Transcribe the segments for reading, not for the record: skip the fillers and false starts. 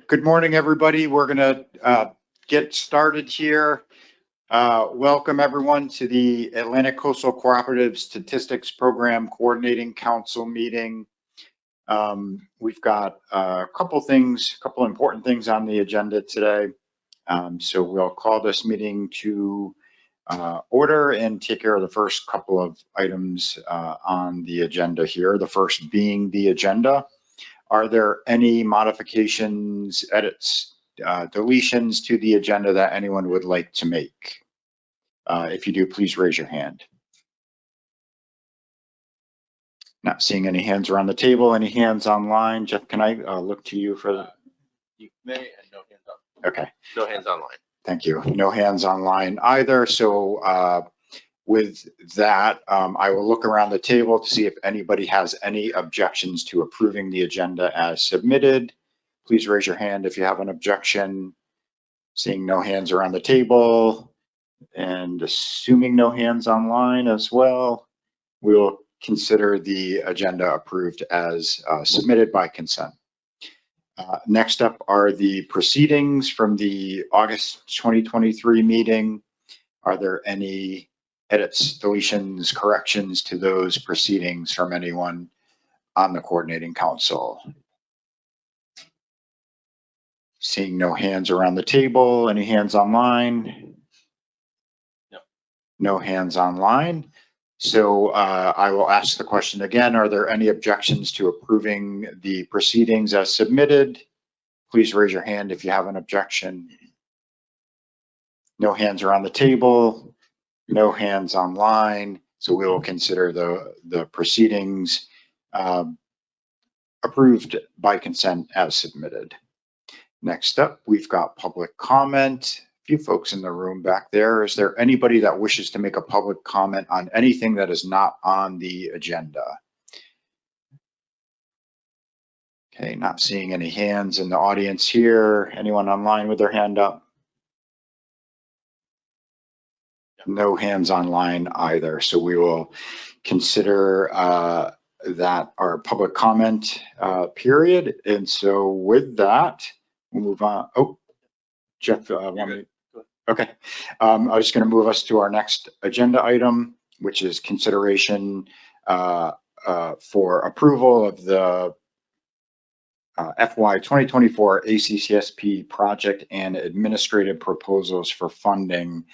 Good morning, everybody. We're going to get started here. Welcome, everyone, to the Atlantic Coastal Cooperative Statistics Program Coordinating Council meeting. We've got a couple important things on the agenda today. So we'll call this meeting to order and take care of the first couple of items on the agenda here. The first being the agenda. Are there any modifications, edits, deletions to the agenda that anyone would like to make? If you do, please raise your hand. Not seeing any hands around the table. Any hands online? Jeff, can I look to you for the? You may, and no hands up. Okay. No hands online. Thank you. No hands online either. So with that, I will look around the table to see if anybody has any objections to approving the agenda as submitted. Please raise your hand if you have an objection. Seeing no hands around the table and assuming no hands online as well, we will consider the agenda approved as submitted by consent. Next up are the proceedings from the August 2023 meeting. Are there any edits, deletions, corrections to those proceedings from anyone on the coordinating council? Seeing no hands around the table. Any hands online? No. No hands online. So I will ask the question again. Are there any objections to approving the proceedings as submitted? Please raise your hand if you have an objection. No hands around the table. No hands online. So we will consider the proceedings approved by consent as submitted. Next up, we've got public comment. A few folks in the room back there. Is there anybody that wishes to make a public comment on anything that is not on the agenda? Okay, not seeing any hands in the audience here. Anyone online with their hand up? No hands online either. So we will consider that our public comment period. And so with that, we'll move on. Oh, Jeff, okay. I was going to move us to our next agenda item, which is consideration for approval of the FY 2024 ACCSP project and administrative proposals for funding.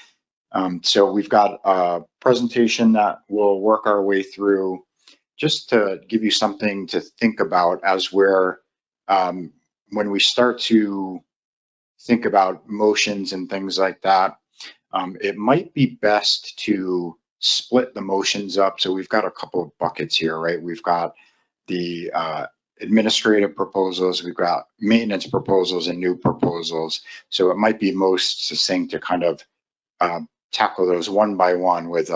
So we've got a presentation that we'll work our way through just to give you something to think about as we're, when we start to think about motions and things like that, it might be best to split the motions up. So we've got a couple of buckets here, right? We've got the administrative proposals, we've got maintenance proposals and new proposals. So it might be most succinct to kind of tackle those one by one with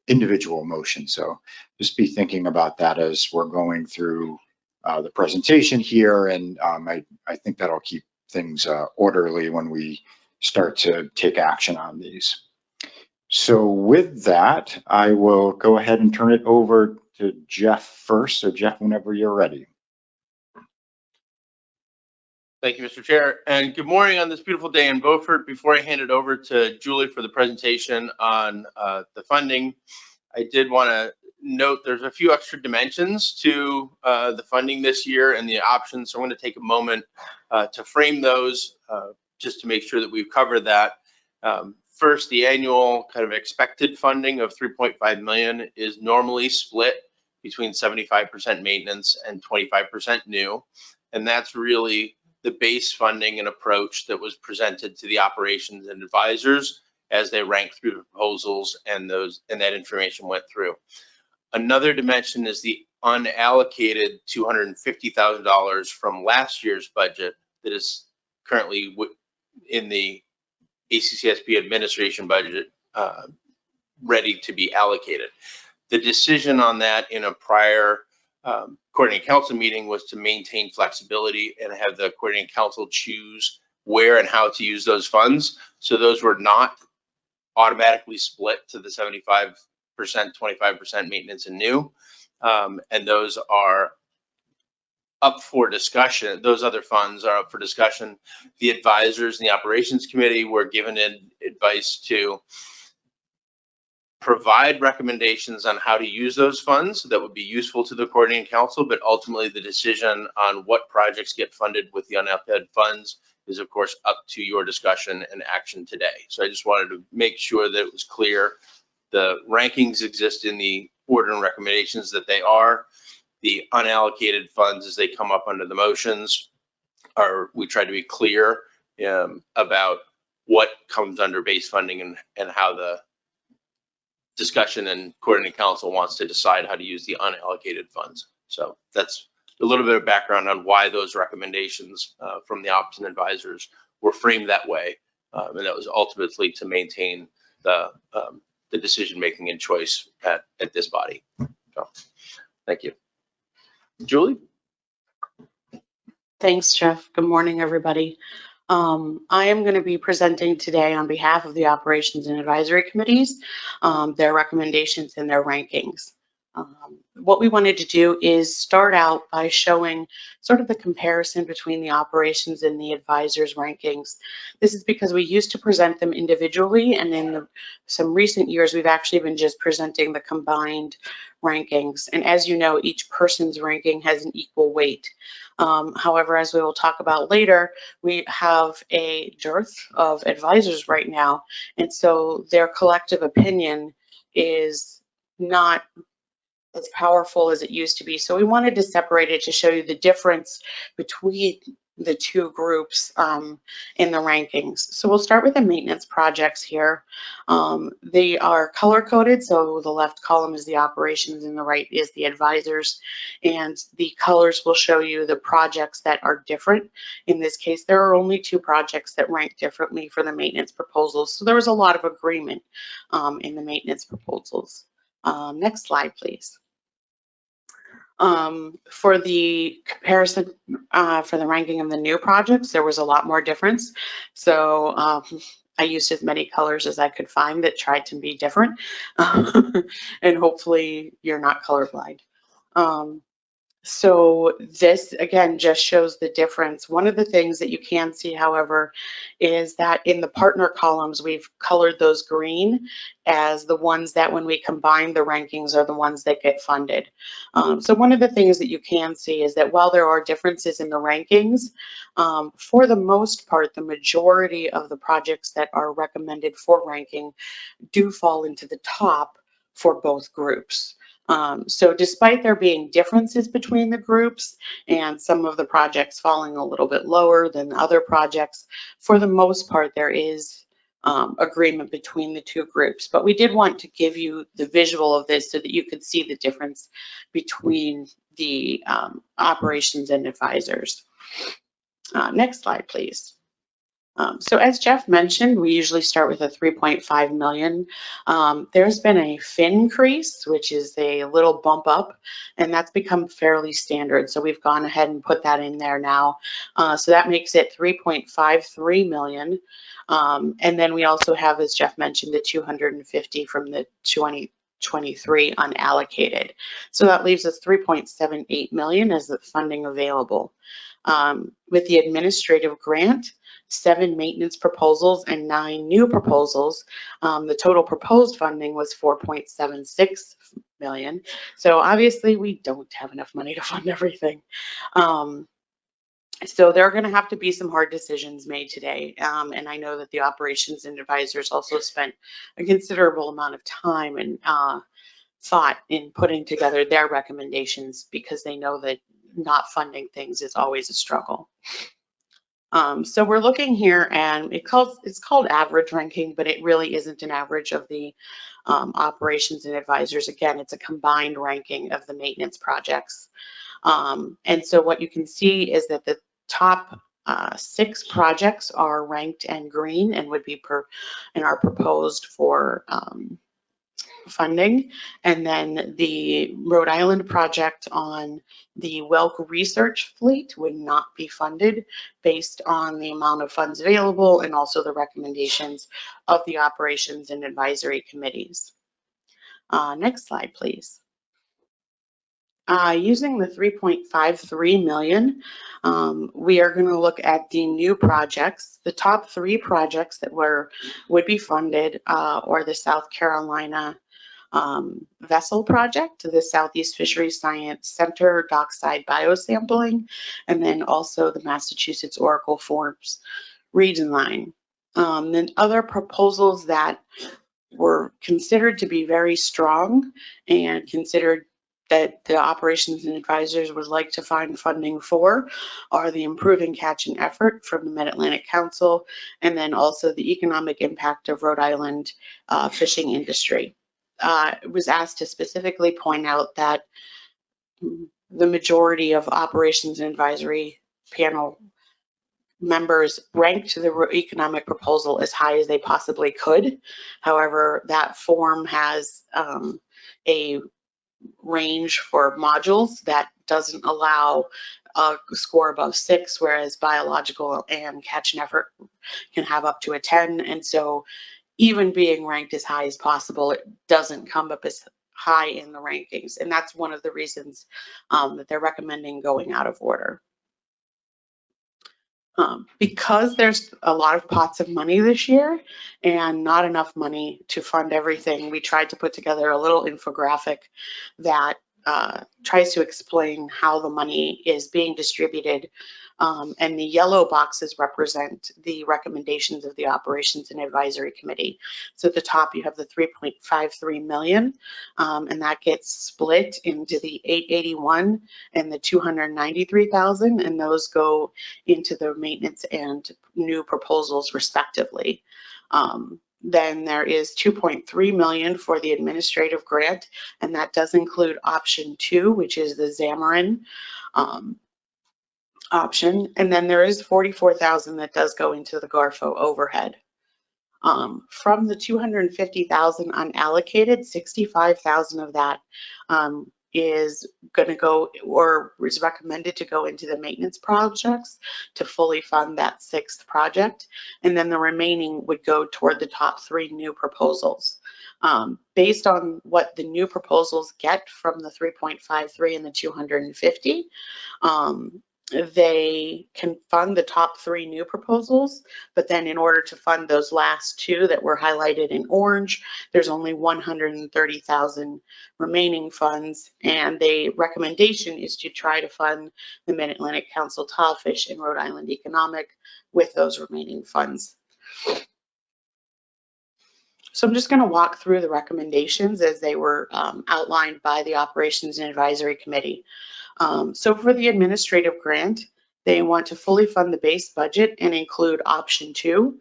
individual motions. So just be thinking about that as we're going through the presentation here. And I think that'll keep things orderly when we start to take action on these. So with that, I will go ahead and turn it over to Jeff first. So Jeff, whenever you're ready. Thank you, Mr. Chair, and good morning on this beautiful day in Beaufort. Before I hand it over to Julie for the presentation on the funding, I did want to note there's a few extra dimensions to the funding this year and the options. So I'm going to take a moment to frame those just to make sure that we've covered that. First, the annual kind of expected funding of $3.5 million is normally split between 75% maintenance and 25% new, and that's really the base funding and approach that was presented to the operations and advisors as they ranked through the proposals and that information went through. Another dimension is the unallocated $250,000 from last year's budget that is currently in the ACCSP administration budget ready to be allocated. The decision on that in a prior coordinating council meeting was to maintain flexibility and have the coordinating council choose where and how to use those funds. So those were not automatically split to the 75%, 25% maintenance and new. And those are up for discussion. Those other funds are up for discussion. The advisors and the operations committee were given advice to provide recommendations on how to use those funds that would be useful to the coordinating council, but ultimately the decision on what projects get funded with the unallocated funds is of course up to your discussion and action today. So I just wanted to make sure that it was clear. The rankings exist in the order and recommendations that they are. The unallocated funds as they come up under the motions we try to be clear about what comes under base funding and how the discussion and coordinating council wants to decide how to use the unallocated funds. So that's a little bit of background on why those recommendations from the ops and advisors were framed that way. And that was ultimately to maintain the decision-making and choice at this body. So, thank you. Julie? Thanks, Jeff. Good morning, everybody. I am going to be presenting today on behalf of the Operations and Advisory Committees, their recommendations and their rankings. What we wanted to do is start out by showing sort of the comparison between the operations and the advisors rankings. This is because we used to present them individually, and in some recent years we've actually been just presenting the combined rankings. And as you know, each person's ranking has an equal weight. However, as we will talk about later, we have a dearth of advisors right now, and so their collective opinion is not as powerful as it used to be. So we wanted to separate it to show you the difference between the two groups in the rankings. So we'll start with the maintenance projects here. They are color coded, so the left column is the operations and the right is the advisors, and the colors will show you the projects that are different. In this case, there are only 2 projects that rank differently for the maintenance proposals, so there was a lot of agreement in the maintenance proposals. Next slide, please. For the comparison, for the ranking of the new projects, there was a lot more difference. So I used as many colors as I could find that tried to be different. And hopefully you're not colorblind. So this, again, just shows the difference. One of the things that you can see, however, is that in the partner columns, we've colored those green as the ones that when we combine the rankings are the ones that get funded. So one of the things that you can see is that while there are differences in the rankings, for the most part, the majority of the projects that are recommended for ranking do fall into the top for both groups. So despite there being differences between the groups and some of the projects falling a little bit lower than other projects, for the most part, there is agreement between the 2 groups. But we did want to give you the visual of this so that you could see the difference between the operations and advisors. Next slide, please. So as Jeff mentioned, we usually start with a 3.5 million. There's been a fin increase, which is a little bump up, and that's become fairly standard. So we've gone ahead and put that in there now. So that makes it 3.53 million. And then we also have, as Jeff mentioned, the 250 from the 2023 unallocated. So that leaves us 3.78 million as the funding available. With the administrative grant, 7 maintenance proposals and 9 new proposals, the total proposed funding was 4.76 million. So obviously we don't have enough money to fund everything. So there are going to have to be some hard decisions made today. And I know that the operations and advisors also spent a considerable amount of time and thought in putting together their recommendations because they know that not funding things is always a struggle. So we're looking here, and it's called average ranking, but it really isn't an average of the operations and advisors. Again, it's a combined ranking of the maintenance projects. And so what you can see is that the top 6 projects are ranked and green and would be and are proposed for funding. And then the Rhode Island project on the Welk research fleet would not be funded based on the amount of funds available and also the recommendations of the operations and advisory committees. Next slide, please. Using the 3.53 million, we are going to look at the new projects. The top 3 projects that would be funded are the South Carolina vessel project, the Southeast Fisheries Science Center dockside biosampling, and then also the Massachusetts Oracle Forms region line. Then other proposals that were considered to be very strong and considered that the operations and advisors would like to find funding for are the Improving Catch and Effort from the Mid-Atlantic Council, and then also the Economic Impact of Rhode Island fishing industry. It was asked to specifically point out that the majority of operations and advisory panel members ranked the economic proposal as high as they possibly could. However, that form has a range for modules that doesn't allow a score above 6, whereas biological and catch and effort can have up to a 10. And so even being ranked as high as possible, it doesn't come up as high in the rankings. And that's one of the reasons that they're recommending going out of order. Because there's a lot of pots of money this year and not enough money to fund everything, we tried to put together a little infographic that tries to explain how the money is being distributed. And the yellow boxes represent the recommendations of the Operations and Advisory Committee. So at the top, you have the 3.53 million, and that gets split into the 881 and the 293,000, and those go into the maintenance and new proposals respectively. Then there is 2.3 million for the administrative grant, and that does include option 2, which is the Xamarin option. And then there is 44,000 that does go into the Garfo overhead. From the 250,000 unallocated, 65,000 of that is going to go, or is recommended to go into the maintenance projects to fully fund that 6th project. And then the remaining would go toward the top 3 new proposals. Based on what the new proposals get from the 3.53 and the 250, they can fund the top 3 new proposals, but then in order to fund those last 2 that were highlighted in orange, there's only 130,000 remaining funds, and the recommendation is to try to fund the Mid-Atlantic Council Tallfish and Rhode Island Economic with those remaining funds. So I'm just going to walk through the recommendations as they were outlined by the Operations and Advisory Committee. So for the administrative grant, they want to fully fund the base budget and include option 2.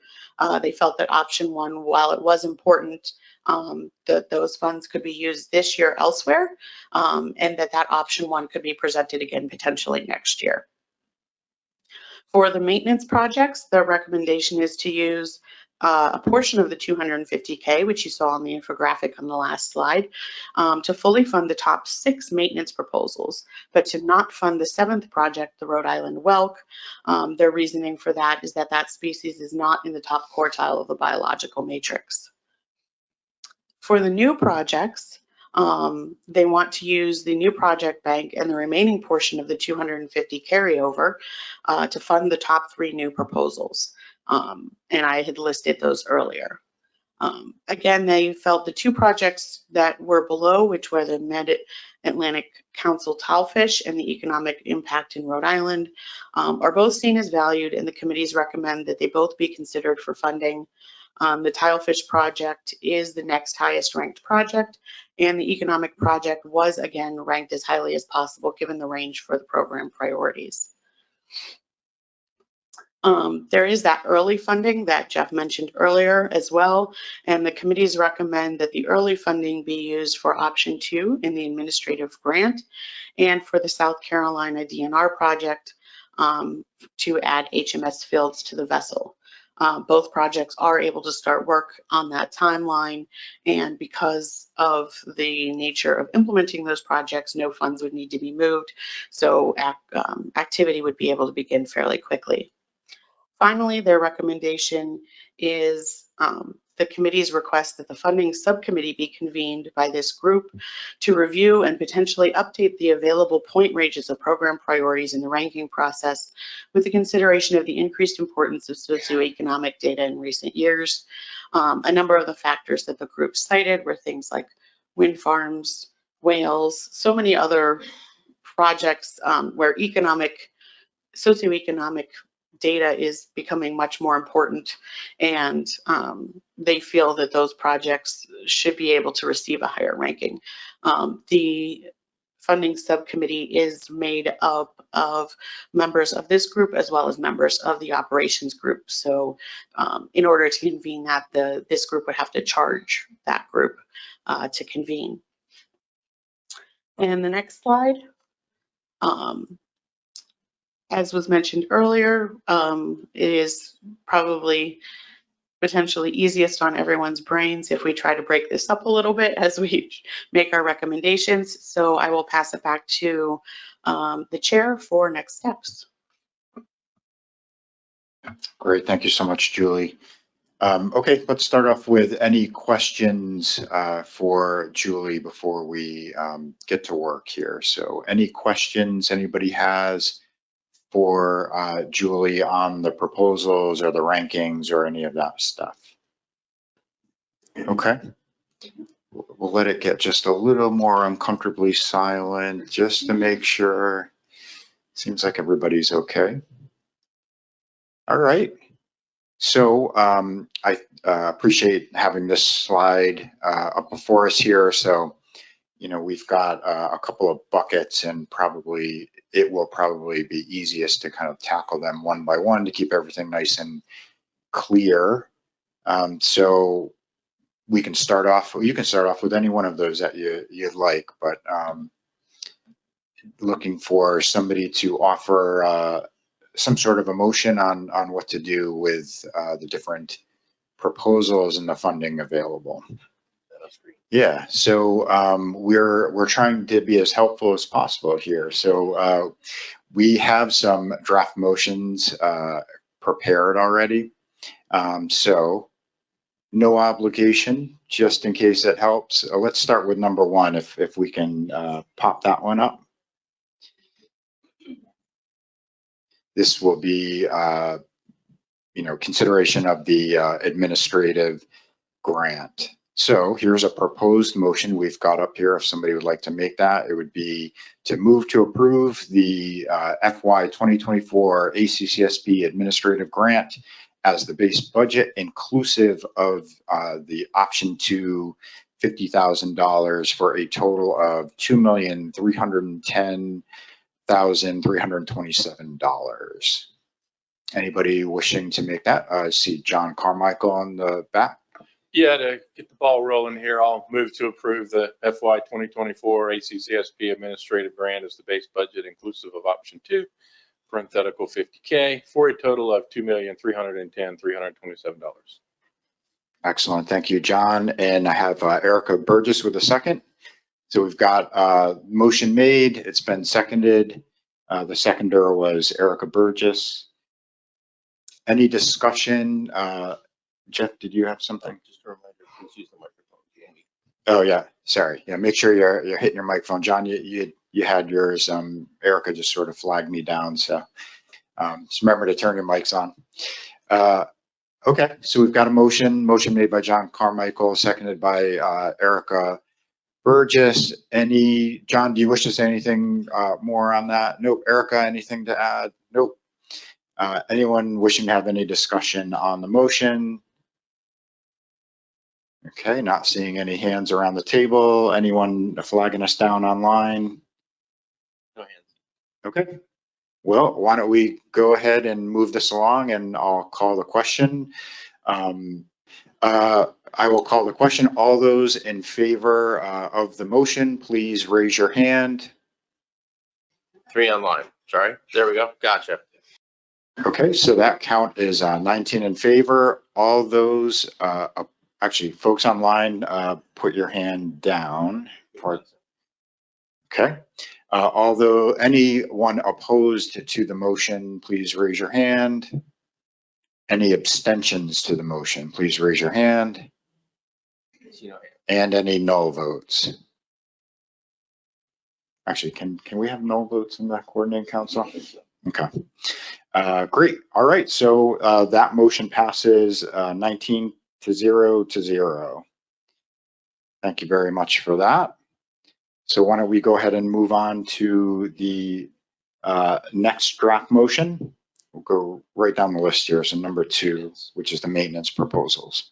They felt that option 1, while it was important, that those funds could be used this year elsewhere, and that option 1 could be presented again potentially next year. For the maintenance projects, the recommendation is to use a portion of the 250K, which you saw on the infographic on the last slide, to fully fund the top 6 maintenance proposals, but to not fund the 7th project, the Rhode Island whelk. Their reasoning for that is that that species is not in the top quartile of the biological matrix. For the new projects, they want to use the new project bank and the remaining portion of the 250 carryover to fund the top 3 new proposals. And I had listed those earlier. Again, they felt the 2 projects that were below, which were the Mid-Atlantic Council Tallfish and the Economic Impact in Rhode Island, are both seen as valued, and the committees recommend that they both be considered for funding. The Tilefish project is the next highest ranked project, and the economic project was again ranked as highly as possible given the range for the program priorities. There is that early funding that Jeff mentioned earlier as well, and the committees recommend that the early funding be used for option 2 in the administrative grant and for the South Carolina DNR project to add HMS fields to the vessel. Both projects are able to start work on that timeline, and because of the nature of implementing those projects, no funds would need to be moved, so activity would be able to begin fairly quickly. Finally, their recommendation is The committee's request that the funding subcommittee be convened by this group to review and potentially update the available point ranges of program priorities in the ranking process with the consideration of the increased importance of socioeconomic data in recent years. A number of the factors that the group cited were things like wind farms, whales, so many other projects where socioeconomic data is becoming much more important, and they feel that those projects should be able to receive a higher ranking. The funding subcommittee is made up of members of this group as well as members of the operations group. So in order to convene that, this group would have to charge that group to convene. And the next slide. As was mentioned earlier, it is probably potentially easiest on everyone's brains if we try to break this up a little bit as we make our recommendations. So I will pass it back to the chair for next steps. Great, thank you so much, Julie. Okay, let's start off with any questions for Julie before we get to work here. So any questions anybody has for Julie on the proposals or the rankings or any of that stuff? Okay, we'll let it get just a little more uncomfortably silent just to make sure. Seems like everybody's okay. All right. So I appreciate having this slide up before us here. So, you know, we've got a couple of buckets, and it will probably be easiest to kind of tackle them one by one to keep everything nice and clear. So we can start off, you can start off with any one of those that you'd like, but looking for somebody to offer some sort of a motion on what to do with the different proposals and the funding available. Yeah, so we're trying to be as helpful as possible here. So we have some draft motions prepared already. So no obligation, just in case it helps. Let's start with number one, if we can pop that one up. This will be, you know, consideration of the administrative grant. So here's a proposed motion we've got up here. If somebody would like to make that, it would be to move to approve the FY 2024 ACCSP administrative grant as the base budget, inclusive of the option to $50,000 for a total of $2,310,327. Anybody wishing to make that? I see John Carmichael on the back. Yeah, to get the ball rolling here, I'll move to approve the FY 2024 ACCSP administrative grant as the base budget inclusive of option 2, parenthetical $50K, for a total of $2,310,327. Excellent, thank you, John. And I have Erica Burgess with a second. So we've got motion made, it's been seconded. The seconder was Erica Burgess. Any discussion? Jeff, did you have something? Just a reminder, please use the microphone. Oh yeah, sorry. Yeah, make sure you're hitting your microphone. John, you had yours. Erica just sort of flagged me down, so just remember to turn your mics on. Okay, so we've got a motion made by John Carmichael, seconded by Erica Burgess. John, do you wish to say anything more on that? Nope. Erica, anything to add? Nope. Anyone wishing to have any discussion on the motion? Okay, not seeing any hands around the table. Anyone flagging us down online? No hands. Okay. Well, why don't we go ahead and move this along, and I'll call the question. I will call the question. All those in favor of the motion, please raise your hand. 3 online. Sorry. There we go. Gotcha. Okay, so that count is 19 in favor. All those, actually, folks online, put your hand down. Okay. Although anyone opposed to the motion, please raise your hand. Any abstentions to the motion, please raise your hand. And any no votes? Actually, can we have no votes in that coordinating council? Okay. Great. All right. So that motion passes 19 to 0. Thank you very much for that. So why don't we go ahead and move on to the next draft motion. We'll go right down the list here. So number 2, which is the maintenance proposals.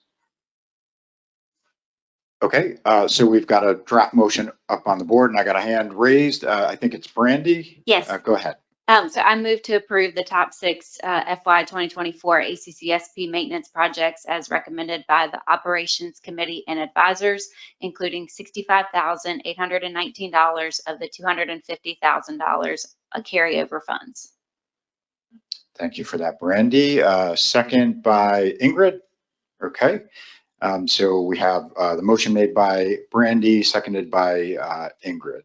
Okay, so we've got a draft motion up on the board and I got a hand raised. I think it's Brandy. Yes. Go ahead. So I move to approve the top 6 FY 2024 ACCSP maintenance projects as recommended by the Operations Committee and advisors, including $65,819 of the $250,000 carryover funds. Thank you for that, Brandy. Second by Ingrid. Okay. So we have the motion made by Brandy, seconded by Ingrid.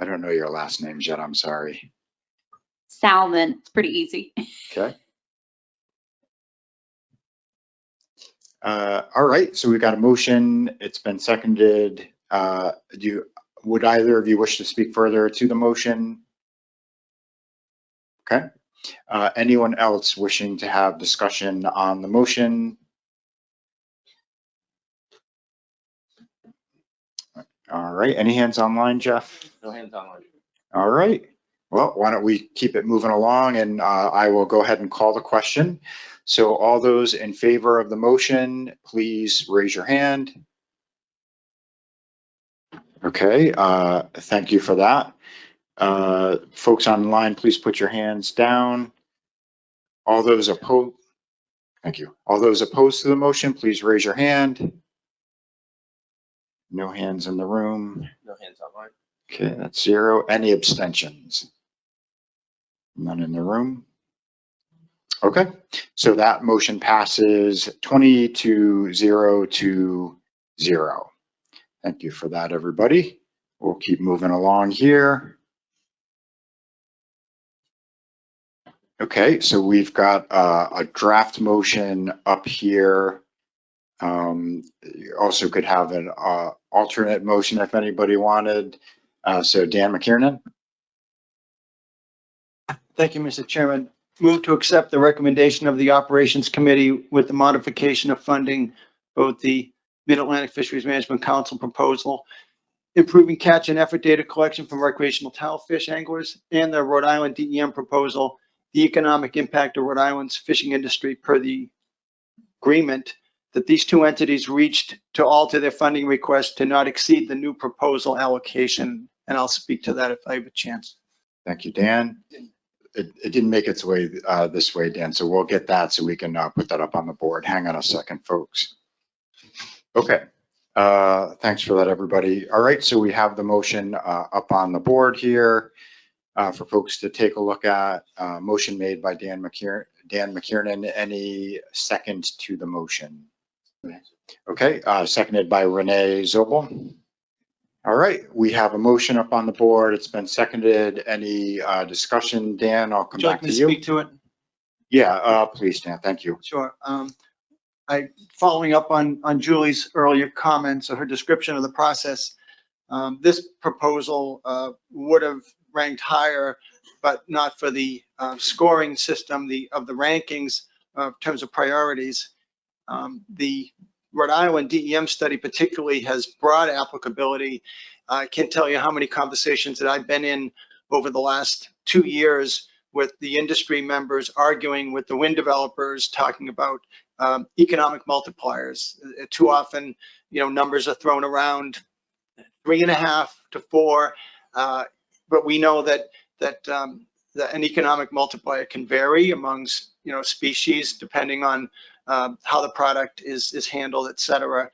I don't know your last names yet, I'm sorry. Salmon, it's pretty easy. Okay. All right, so we've got a motion, it's been seconded. Would either of you wish to speak further to the motion? Okay. Anyone else wishing to have discussion on the motion? All right, any hands online, Jeff? No hands online. All right, well, why don't we keep it moving along, and I will go ahead and call the question. So all those in favor of the motion, please raise your hand. Okay, thank you for that. Folks online, please put your hands down. All those opposed, thank you. All those opposed to the motion, please raise your hand. No hands in the room. No hands online. Okay, that's 0. Any abstentions? None in the room. Okay, so that motion passes 20 to 0. Thank you for that, everybody. We'll keep moving along here. Okay, so we've got a draft motion up here. You also could have an alternate motion if anybody wanted. So Dan McKiernan. Thank you, Mr. Chairman. Move to accept the recommendation of the Operations Committee with the modification of funding, both the Mid-Atlantic Fisheries Management Council proposal, improving catch and effort data collection from recreational tilefish anglers, and the Rhode Island DEM proposal, the economic impact of Rhode Island's fishing industry per the agreement that these 2 entities reached to alter their funding request to not exceed the new proposal allocation. And I'll speak to that if I have a chance. Thank you, Dan. It didn't make its way this way, Dan, so we'll get that so we can put that up on the board. Hang on a second, folks. Okay, thanks for that, everybody. All right, so we have the motion up on the board here for folks to take a look at. Motion made by Dan McKiernan. Any second to the motion? Okay, seconded by Renee Zobel. All right, we have a motion up on the board. It's been seconded. Any discussion? Dan, I'll come back to you. Speak to it? Yeah, please, Dan. Thank you. Sure. Following up on Julie's earlier comments or her description of the process, this proposal would have ranked higher, but not for the scoring system of the rankings in terms of priorities. The Rhode Island DEM study particularly has broad applicability. I can't tell you how many conversations that I've been in over the last 2 years with the industry members arguing with the wind developers, talking about economic multipliers. Too often, numbers are thrown around 3.5 to 4, but we know that an economic multiplier can vary amongst species depending on how the product is handled, et cetera.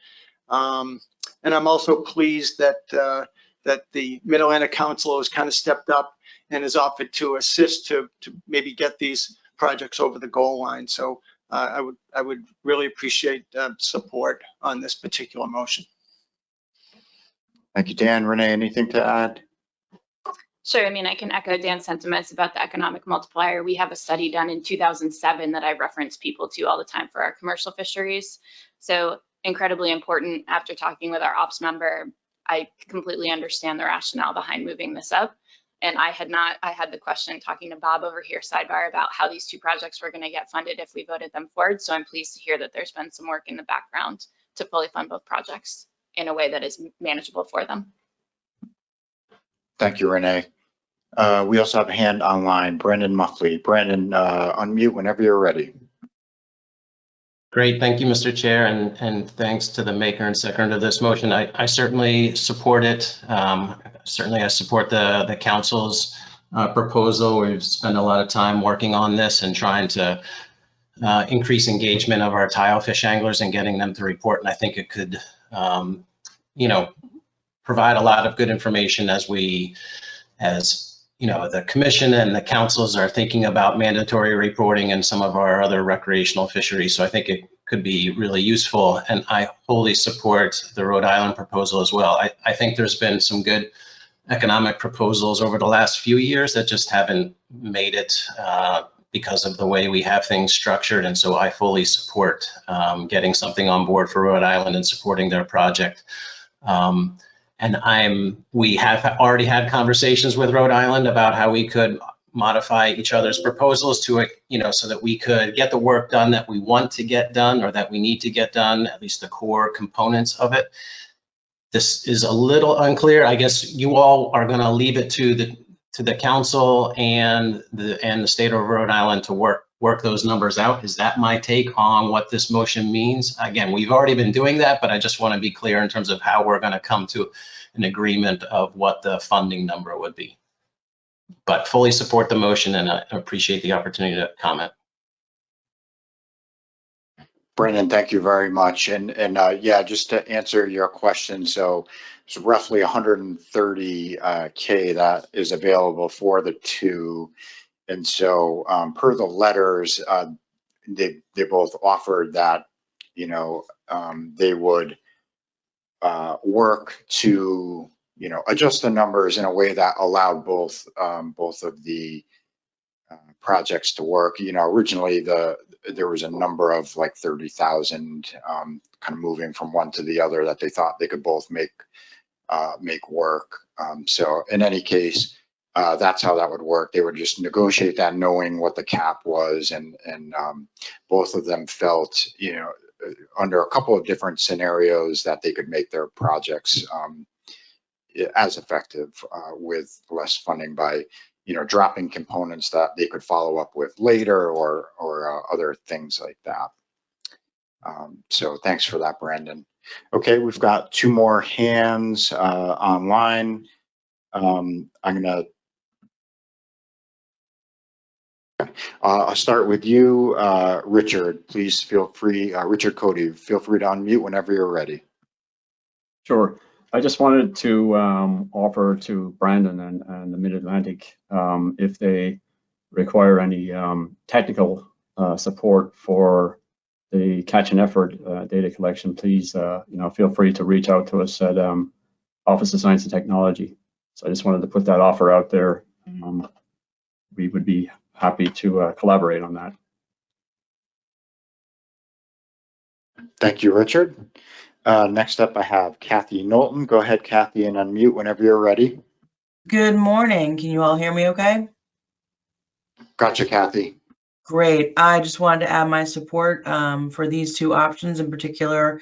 And I'm also pleased that the Mid-Atlantic Council has kind of stepped up and has offered to assist to maybe get these projects over the goal line. So I would really appreciate support on this particular motion. Thank you, Dan. Renee, anything to add? Sure. I mean, I can echo Dan's sentiments about the economic multiplier. We have a study done in 2007 that I reference people to all the time for our commercial fisheries. So incredibly important. After talking with our ops member, I completely understand the rationale behind moving this up. And I had the question talking to Bob over here, sidebar, about how these two projects were going to get funded if we voted them forward. So I'm pleased to hear that there's been some work in the background to fully fund both projects in a way that is manageable for them. Thank you, Renee. We also have a hand online, Brandon Muffley. Brandon, unmute whenever you're ready. Great, thank you, Mr. Chair, and thanks to the maker and seconder of this motion. I certainly support it. Certainly I support the council's proposal. We've spent a lot of time working on this and trying to increase engagement of our tile fish anglers and getting them to report. And I think it could, provide a lot of good information as the commission and the councils are thinking about mandatory reporting and some of our other recreational fisheries. So I think it could be really useful, and I wholly support the Rhode Island proposal as well. I think there's been some good economic proposals over the last few years that just haven't made it because of the way we have things structured. And so I fully support getting something on board for Rhode Island and supporting their project. And we have already had conversations with Rhode Island about how we could modify each other's proposals to, so that we could get the work done that we want to get done or that we need to get done, at least the core components of it. This is a little unclear. I guess you all are going to leave it to the council and the state of Rhode Island to work those numbers out. Is that my take on what this motion means? Again, we've already been doing that, but I just want to be clear in terms of how we're going to come to an agreement of what the funding number would be. But fully support the motion, and I appreciate the opportunity to comment. Brandon, thank you very much. And yeah, just to answer your question, so it's roughly 130K that is available for the two. And so per the letters, they both offered that, they would work to, adjust the numbers in a way that allowed both of the projects to work. Originally there was a number of like 30,000 kind of moving from one to the other that they thought they could both make work. So in any case, that's how that would work. They would just negotiate that knowing what the cap was, and both of them felt, under a couple of different scenarios that they could make their projects as effective with less funding by, dropping components that they could follow up with later or other things like that. So thanks for that, Brandon. Okay, we've got two more hands online. I'll start with you, Richard. Please feel free, Richard Cody, feel free to unmute whenever you're ready. Sure. I just wanted to offer to Brandon and the Mid-Atlantic, if they require any technical support for the catch and effort data collection, please, feel free to reach out to us at Office of Science and Technology. So I just wanted to put that offer out there. We would be happy to collaborate on that. Thank you, Richard. Next up, I have Kathy Knowlton. Go ahead, Kathy, and unmute whenever you're ready. Good morning. Can you all hear me okay? Gotcha, Kathy. Great. I just wanted to add my support for these two options, in particular,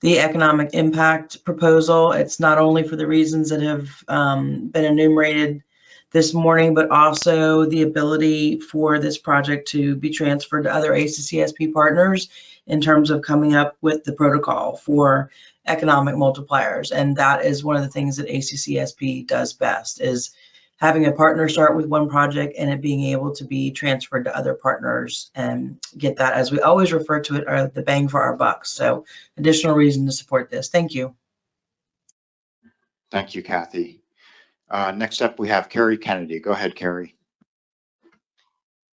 the economic impact proposal. It's not only for the reasons that have been enumerated this morning, but also the ability for this project to be transferred to other ACCSP partners in terms of coming up with the protocol for economic multipliers. And that is one of the things that ACCSP does best, is having a partner start with one project and it being able to be transferred to other partners and get that, as we always refer to it, the bang for our bucks. So additional reason to support this. Thank you. Thank you, Kathy. Next up, we have Carrie Kennedy. Go ahead, Carrie.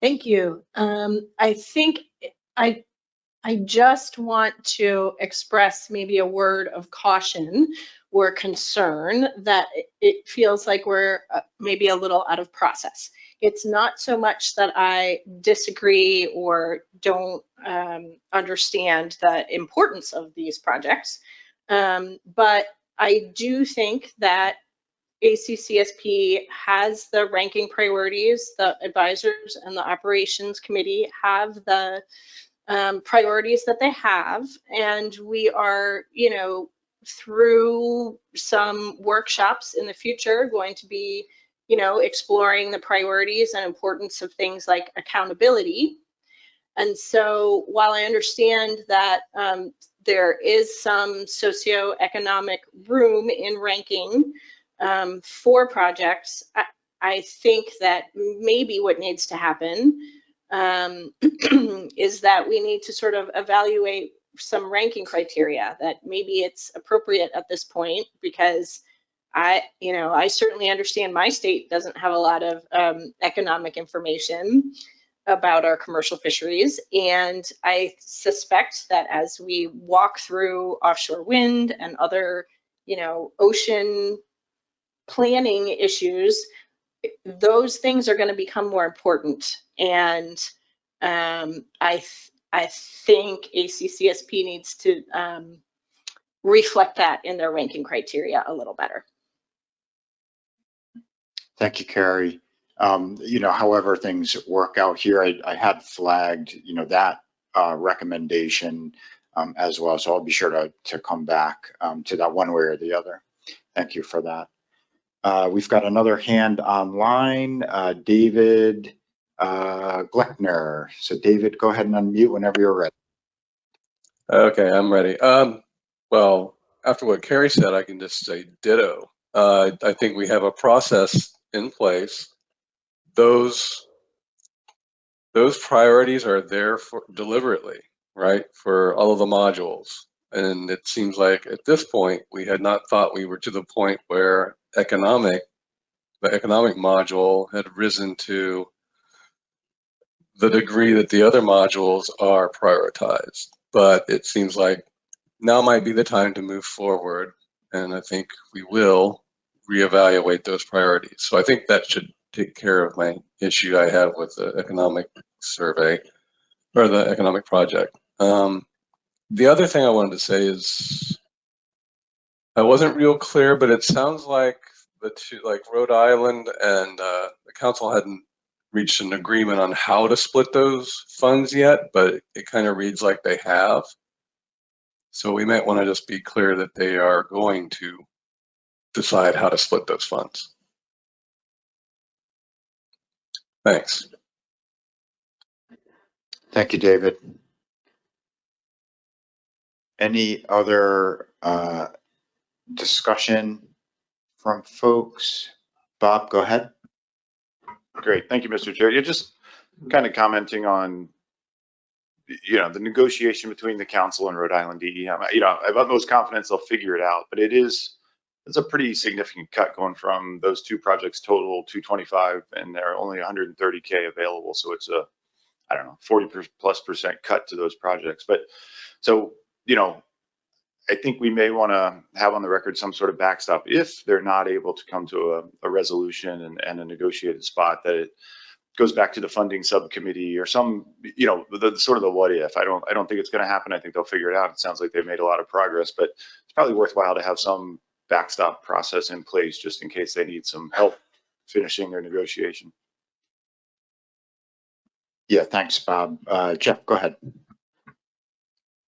Thank you. I think I just want to express maybe a word of caution or concern that it feels like we're maybe a little out of process. It's not so much that I disagree or don't understand the importance of these projects, but I do think that ACCSP has the ranking priorities, the advisors and the operations committee have the priorities that they have, and we are, through some workshops in the future going to be, exploring the priorities and importance of things like accountability. And so while I understand that there is some socioeconomic room in ranking for projects, I think that maybe what needs to happen is that we need to sort of evaluate some ranking criteria, that maybe it's appropriate at this point, because I certainly understand my state doesn't have a lot of economic information about our commercial fisheries. And I suspect that as we walk through offshore wind and other, ocean planning issues, those things are going to become more important. And I think ACCSP needs to reflect that in their ranking criteria a little better. Thank you, Carrie. However things work out here, I had flagged, that recommendation as well. So I'll be sure to come back to that one way or the other. Thank you for that. We've got another hand online, David Gleckner. So David, go ahead and unmute whenever you're ready. Okay, I'm ready. Well, after what Carrie said, I can just say ditto. I think we have a process in place. Those priorities are there for deliberately, right, for all of the modules. And it seems like at this point, we had not thought we were to the point where the economic module had risen to the degree that the other modules are prioritized. But it seems like now might be the time to move forward. And I think we will reevaluate those priorities. So I think that should take care of my issue I have with the economic survey or the economic project. The other thing I wanted to say is I wasn't real clear, but it sounds like Rhode Island and the council hadn't reached an agreement on how to split those funds yet, but it kind of reads like they have. So we might want to just be clear that they are going to decide how to split those funds. Thanks. Thank you, David. Any other discussion from folks? Bob, go ahead. Great, thank you, Mr. Chair. You're just kind of commenting on, the negotiation between the council and Rhode Island DEM. I have utmost confidence they'll figure it out, but it's a pretty significant cut going from those two projects total 225, and there are only 130K available. So it's a, 40+% cut to those projects. But so, I think we may want to have on the record some sort of backstop if they're not able to come to a resolution and a negotiated spot, that it goes back to the funding subcommittee or some, the sort of the what if. I don't think it's going to happen. I think they'll figure it out. It sounds like they've made a lot of progress, but it's probably worthwhile to have some backstop process in place just in case they need some help finishing their negotiation. Yeah, thanks, Bob. Jeff, go ahead.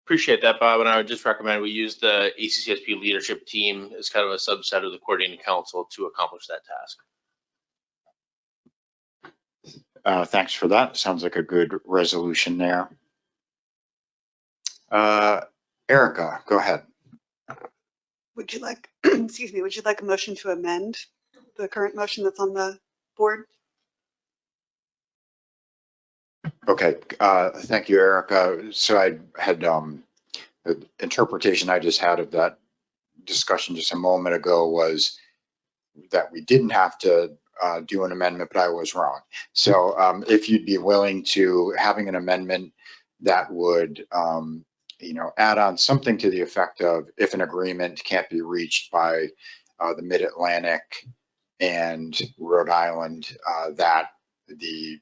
Appreciate that, Bob. And I would just recommend we use the ACCSP leadership team as kind of a subset of the coordinating council to accomplish that task. Thanks for that. Sounds like a good resolution there. Erica, go ahead. Would you like, excuse me, would you like a motion to amend the current motion that's on the board? Okay, thank you, Erica. So I had the interpretation I just had of that discussion just a moment ago was that we didn't have to do an amendment, but I was wrong. So if you'd be willing to having an amendment that would, add on something to the effect of if an agreement can't be reached by the Mid-Atlantic and Rhode Island, that the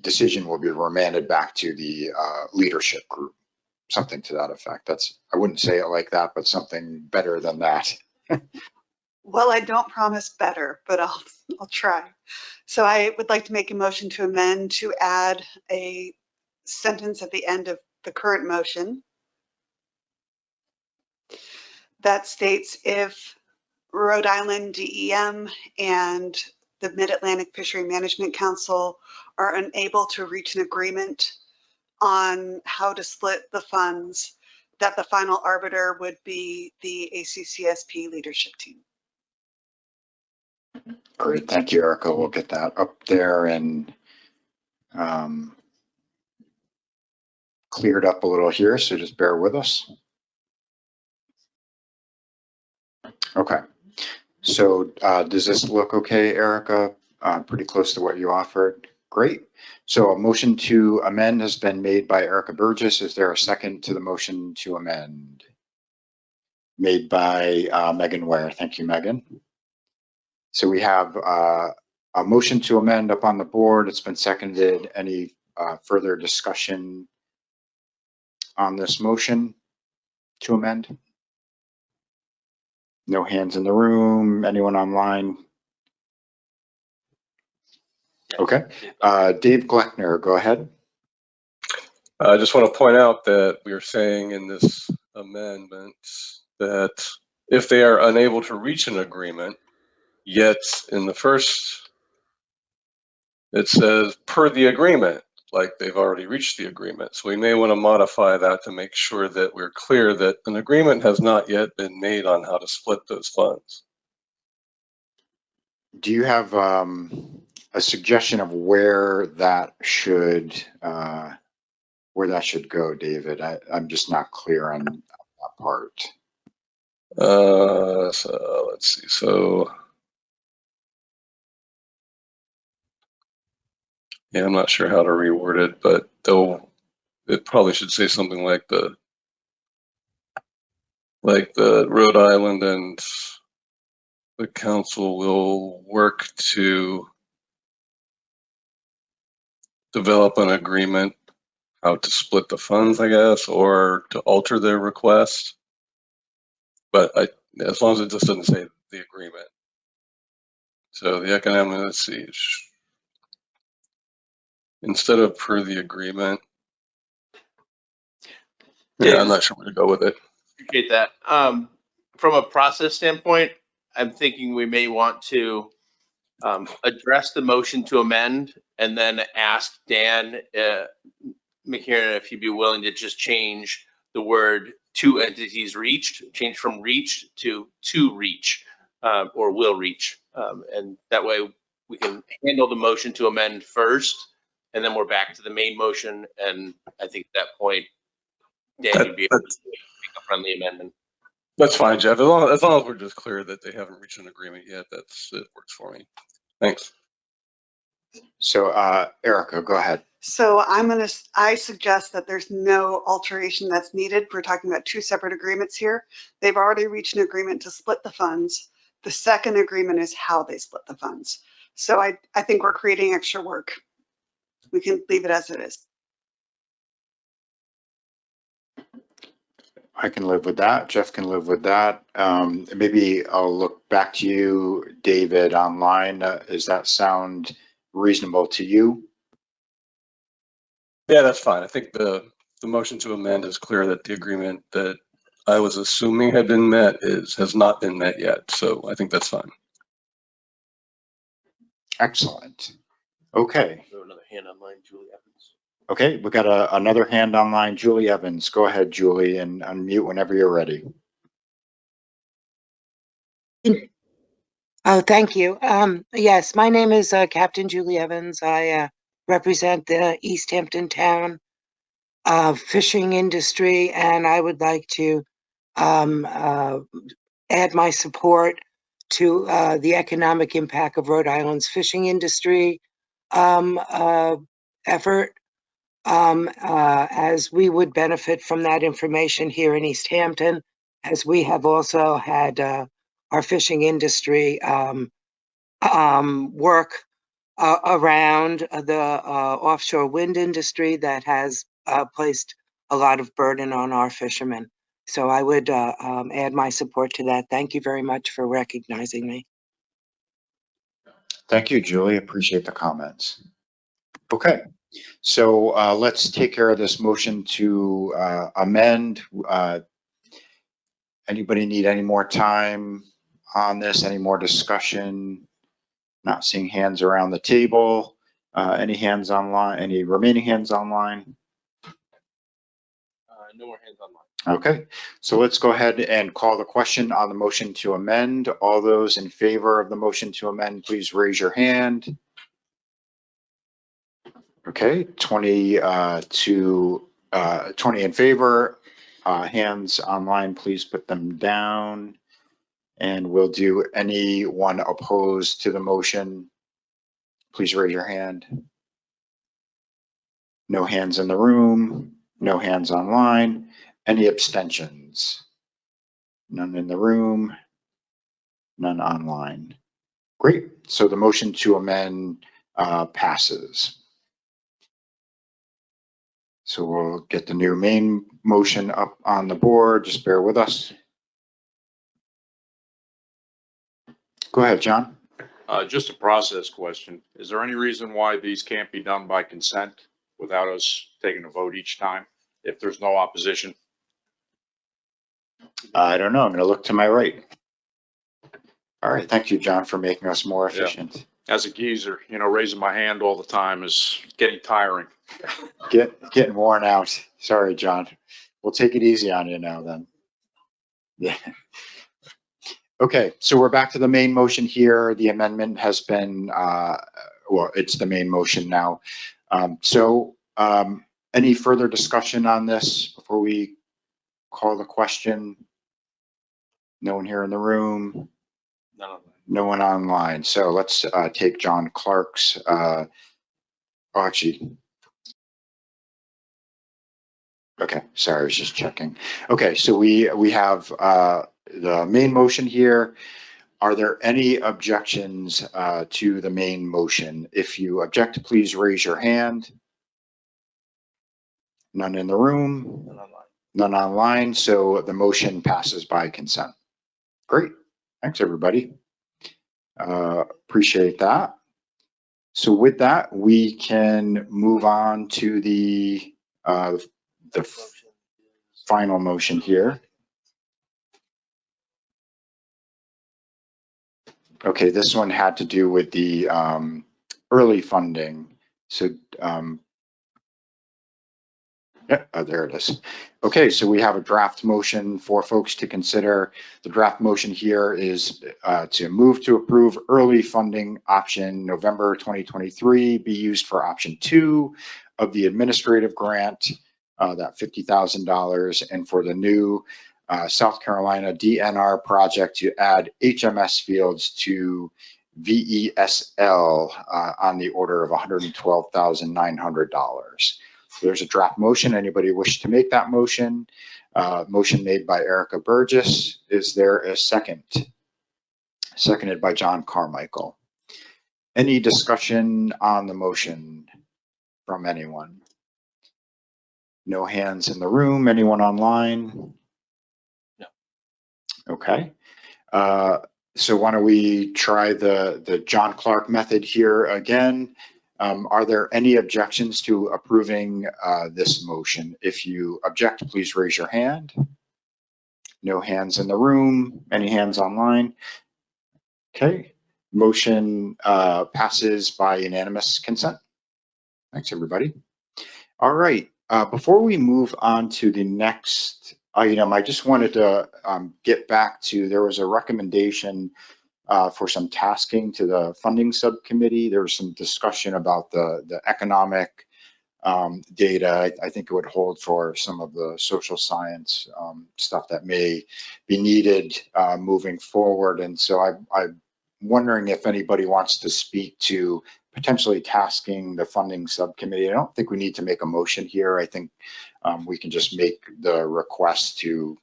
decision will be remanded back to the leadership group, something to that effect. I wouldn't say it like that, but something better than that. Well, I don't promise better, but I'll try. So I would like to make a motion to amend to add a sentence at the end of the current motion that states if Rhode Island DEM and the Mid-Atlantic Fishery Management Council are unable to reach an agreement on how to split the funds, that the final arbiter would be the ACCSP leadership team. Great, thank you, Erica. We'll get that up there and cleared up a little here, so just bear with us. Okay, so does this look okay, Erica? Pretty close to what you offered. Great. So a motion to amend has been made by Erica Burgess. Is there a second to the motion to amend? Made by Megan Ware. Thank you, Megan. So we have a motion to amend up on the board. It's been seconded. Any further discussion on this motion to amend? No hands in the room. Anyone online? Okay. Dave Gleckner, go ahead. I just want to point out that we are saying in this amendment that if they are unable to reach an agreement, yet in the first, it says per the agreement, like they've already reached the agreement. So we may want to modify that to make sure that we're clear that an agreement has not yet been made on how to split those funds. Do you have a suggestion of where that should go, David? I'm just not clear on that part. So let's see. So yeah, I'm not sure how to reword it, but it probably should say something like the Rhode Island and the council will work to develop an agreement how to split the funds, I guess, or to alter their request. But as long as it just doesn't say the agreement. So the economic, let's see, instead of per the agreement. Yeah, I'm not sure where to go with it. Appreciate that. From a process standpoint, I'm thinking we may want to address the motion to amend and then ask Dan McKiernan if he'd be willing to just change the word two entities reached, change from reached to reach or will reach. And that way we can handle the motion to amend first, and then we're back to the main motion. And I think at that point, Dan, you'd be able to make a friendly amendment. That's fine, Jeff. As long as we're just clear that they haven't reached an agreement yet, it works for me. Thanks. So Erica, go ahead. So I suggest that there's no alteration that's needed. We're talking about two separate agreements here. They've already reached an agreement to split the funds. The second agreement is how they split the funds. So I think we're creating extra work. We can leave it as it is. I can live with that. Jeff can live with that. Maybe I'll look back to you, David, online. Does that sound reasonable to you? Yeah, that's fine. I think the motion to amend is clear that the agreement that I was assuming had been met has not been met yet. So I think that's fine. Excellent. Okay. Another hand online, Julie Evans. Okay, we got another hand online, Julie Evans. Go ahead, Julie, and unmute whenever you're ready. Oh, thank you. Yes, my name is Captain Julie Evans. I represent the East Hampton Town fishing industry, and I would like to add my support to the economic impact of Rhode Island's fishing industry. effort, as we would benefit from that information here in East Hampton, as we have also had our fishing industry work around the offshore wind industry that has placed a lot of burden on our fishermen. So I would add my support to that. Thank you very much for recognizing me. Thank you, Julie. Appreciate the comments. Okay, so let's take care of this motion to amend. Anybody need any more time on this? Any more discussion? Not seeing hands around the table. Any hands online? Any remaining hands online? No more hands online. Okay, so let's go ahead and call the question on the motion to amend. All those in favor of the motion to amend, please raise your hand. Okay, 20 in favor. Hands online, please put them down. And we'll do anyone opposed to the motion. Please raise your hand. No hands in the room, no hands online. Any abstentions? None in the room, none online. Great, so the motion to amend passes. So we'll get the new main motion up on the board, just bear with us. Go ahead, John. Just a process question. Is there any reason why these can't be done by consent without us taking a vote each time if there's no opposition? I don't know, I'm gonna look to my right. All right, thank you, John, for making us more efficient. As a geezer, you know, raising my hand all the time is getting tiring. Getting worn out. Sorry, John. We'll take it easy on you now then. Yeah. Okay, so we're back to the main motion here. The amendment has been, well, it's the main motion now. Any further discussion on this before we call the question? No one here in the room? No one online. So let's take John Clark's, actually. Okay, sorry, I was just checking. Okay, so we have the main motion here. Are there any objections to the main motion? If you object, please raise your hand. None in the room. None online. None online, so the motion passes by consent. Great, thanks everybody. Appreciate that. So with that, we can move on to the final motion here. Okay, this one had to do with the early funding. So, yeah, there it is. Okay, so we have a draft motion for folks to consider. The draft motion here is to move to approve early funding option November 2023 be used for option 2 of the administrative grant, that $50,000, and for the new South Carolina DNR project to add HMS fields to VESL on the order of $112,900. So there's a draft motion. Anybody wish to make that motion? Motion made by Erica Burgess. Is there a second? Seconded by John Carmichael. Any discussion on the motion from anyone? No hands in the room. Anyone online? No. Okay. So why don't we try the John Clark method here again? Are there any objections to approving this motion? If you object, please raise your hand. No hands in the room. Any hands online? Okay. Motion passes by unanimous consent. Thanks, everybody. All right. Before we move on to the next item, I just wanted to get back to, there was a recommendation for some tasking to the funding subcommittee. There was some discussion about the economic data. I think it would hold for some of the social science stuff that may be needed moving forward. And so I wondering if anybody wants to speak to potentially tasking the funding subcommittee. I don't think we need to make a motion here. I think we can just make the request to,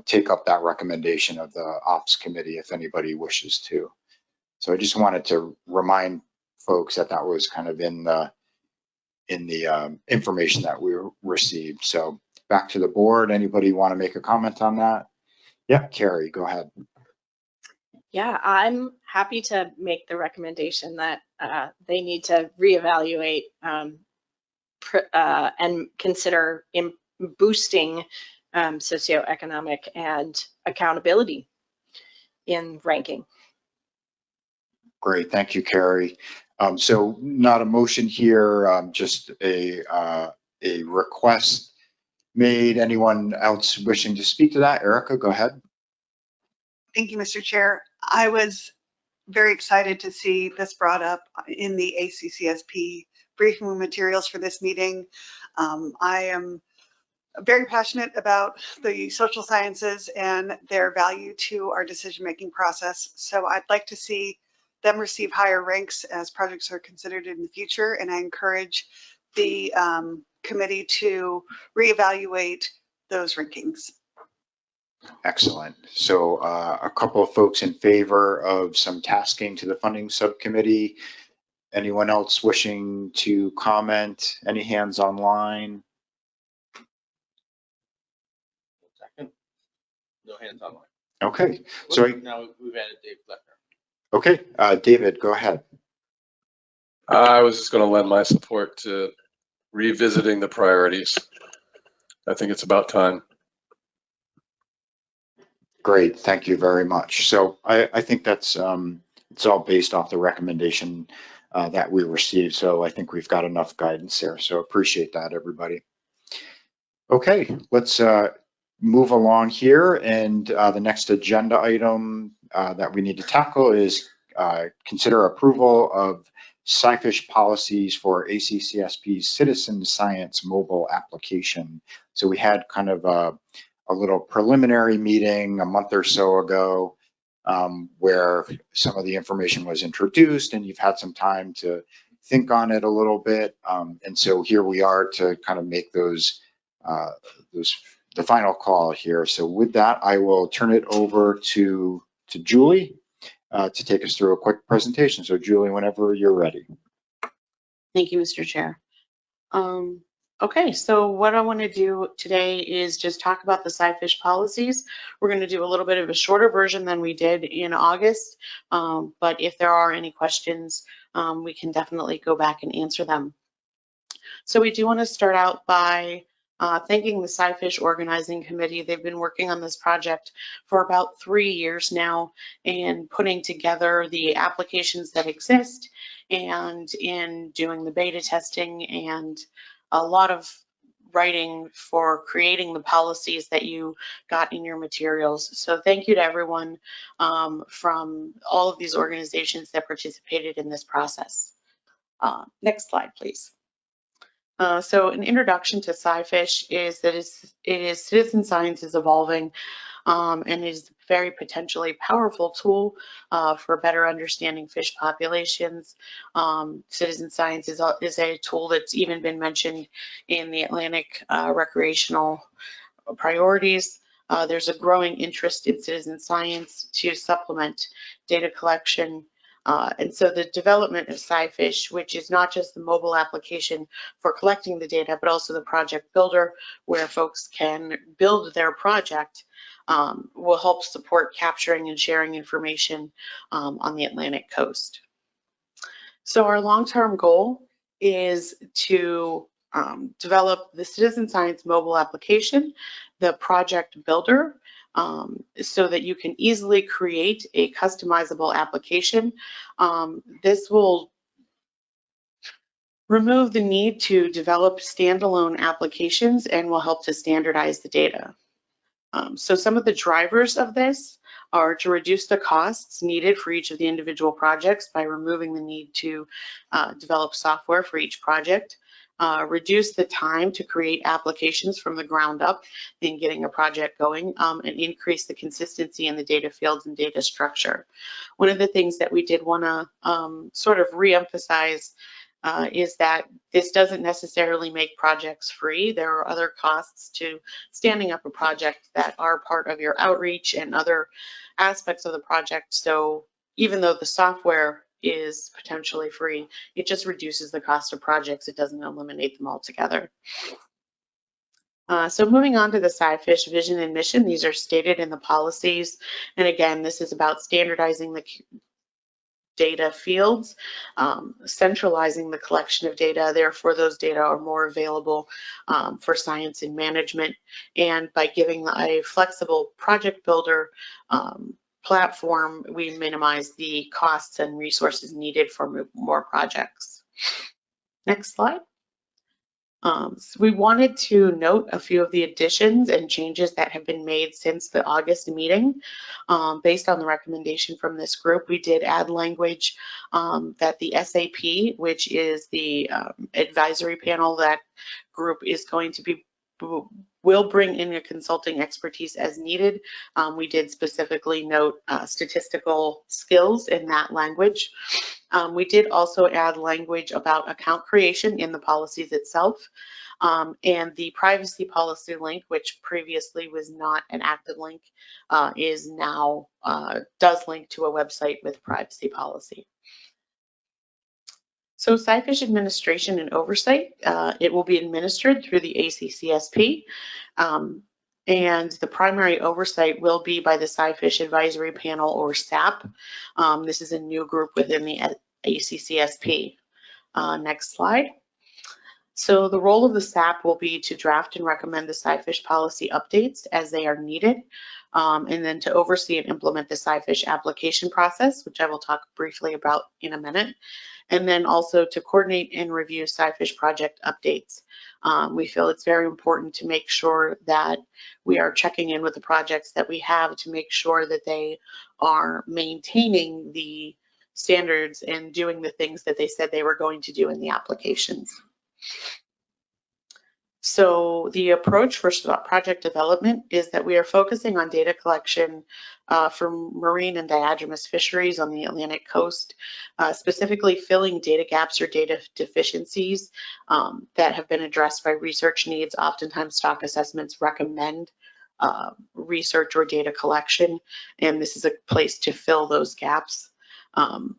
take up that recommendation of the ops committee if anybody wishes to. So I just wanted to remind folks that that was kind of in the information that we received. So back to the board. Anybody want to make a comment on that? Yeah, Carrie, go ahead. Yeah, I'm happy to make the recommendation that they need to reevaluate and consider boosting socioeconomic and accountability in ranking. Great, thank you, Carrie. So not a motion here, just a request made. Anyone else wishing to speak to that? Erica, go ahead. Thank you, Mr. Chair. I was very excited to see this brought up in the ACCSP briefing materials for this meeting. I am very passionate about the social sciences and their value to our decision-making process. So I'd like to see them receive higher ranks as projects are considered in the future. And I encourage the committee to reevaluate those rankings. Excellent. So a couple of folks in favor of some tasking to the funding subcommittee. Anyone else wishing to comment? Any hands online? Second. No hands online. Okay. So now we've added Dave Fleckner. Okay, David, go ahead. I was just going to lend my support to revisiting the priorities. I think it's about time. Great, thank you very much. So I think that's it's all based off the recommendation that we received. So I think we've got enough guidance there. So appreciate that, everybody. Okay, let's move along here. And the next agenda item that we need to tackle is consider approval of SciFish policies for ACCSP's citizen science mobile application. So we had kind of a little preliminary meeting a month or so ago where some of the information was introduced and you've had some time to think on it a little bit. And so here we are to kind of make the final call here. So with that, I will turn it over to Julie to take us through a quick presentation. So Julie, whenever you're ready. Thank you, Mr. Chair. Okay, so what I want to do today is just talk about the SciFish policies. We're going to do a little bit of a shorter version than we did in August, but if there are any questions, we can definitely go back and answer them. So we do want to start out by thanking the SciFish Organizing Committee. They've been working on this project for about 3 years now and putting together the applications that exist and in doing the beta testing and a lot of writing for creating the policies that you got in your materials. So thank you to everyone from all of these organizations that participated in this process. Next slide, please. So an introduction to SciFish is that it is citizen science is evolving and it is a very potentially powerful tool for better understanding fish populations. Citizen science is a tool that's even been mentioned in the Atlantic recreational priorities. There's a growing interest in citizen science to supplement data collection. And so the development of SciFish, which is not just the mobile application for collecting the data, but also the project builder where folks can build their project, will help support capturing and sharing information on the Atlantic coast. So our long-term goal is to develop the citizen science mobile application, the project builder, so that you can easily create a customizable application. This will remove the need to develop standalone applications and will help to standardize the data. So some of the drivers of this are to reduce the costs needed for each of the individual projects by removing the need to develop software for each project, reduce the time to create applications from the ground up in getting a project going, and increase the consistency in the data fields and data structure. One of the things that we did want to sort of reemphasize is that this doesn't necessarily make projects free. There are other costs to standing up a project that are part of your outreach and other aspects of the project. So even though the software is potentially free, it just reduces the cost of projects. It doesn't eliminate them altogether. So moving on to the SciFish vision and mission, these are stated in the policies. And again, this is about standardizing the data fields, centralizing the collection of data. Therefore, those data are more available for science and management. And by giving a flexible project builder platform, we minimize the costs and resources needed for more projects. Next slide. So we wanted to note a few of the additions and changes that have been made since the August meeting. Based on the recommendation from this group, we did add language that the SAP, which is the advisory panel, that group is going to be will bring in a consulting expertise as needed. We did specifically note statistical skills in that language. We did also add language about account creation in the policies itself. And the privacy policy link, which previously was not an active link, is now does link to a website with privacy policy. So SciFish administration and oversight, it will be administered through the ACCSP. And the primary oversight will be by the SciFish Advisory Panel, or SAP. This is a new group within the ACCSP. Next slide. So the role of the SAP will be to draft and recommend the SciFish policy updates as they are needed, and then to oversee and implement the SciFish application process, which I will talk briefly about in a minute, and then also to coordinate and review SciFish project updates. We feel it's very important to make sure that we are checking in with the projects that we have to make sure that they are maintaining the standards and doing the things that they said they were going to do in the applications. So the approach for project development is that we are focusing on data collection for marine and diadromous fisheries on the Atlantic coast, specifically filling data gaps or data deficiencies that have been addressed by research needs. Oftentimes stock assessments recommend research or data collection, and this is a place to fill those gaps.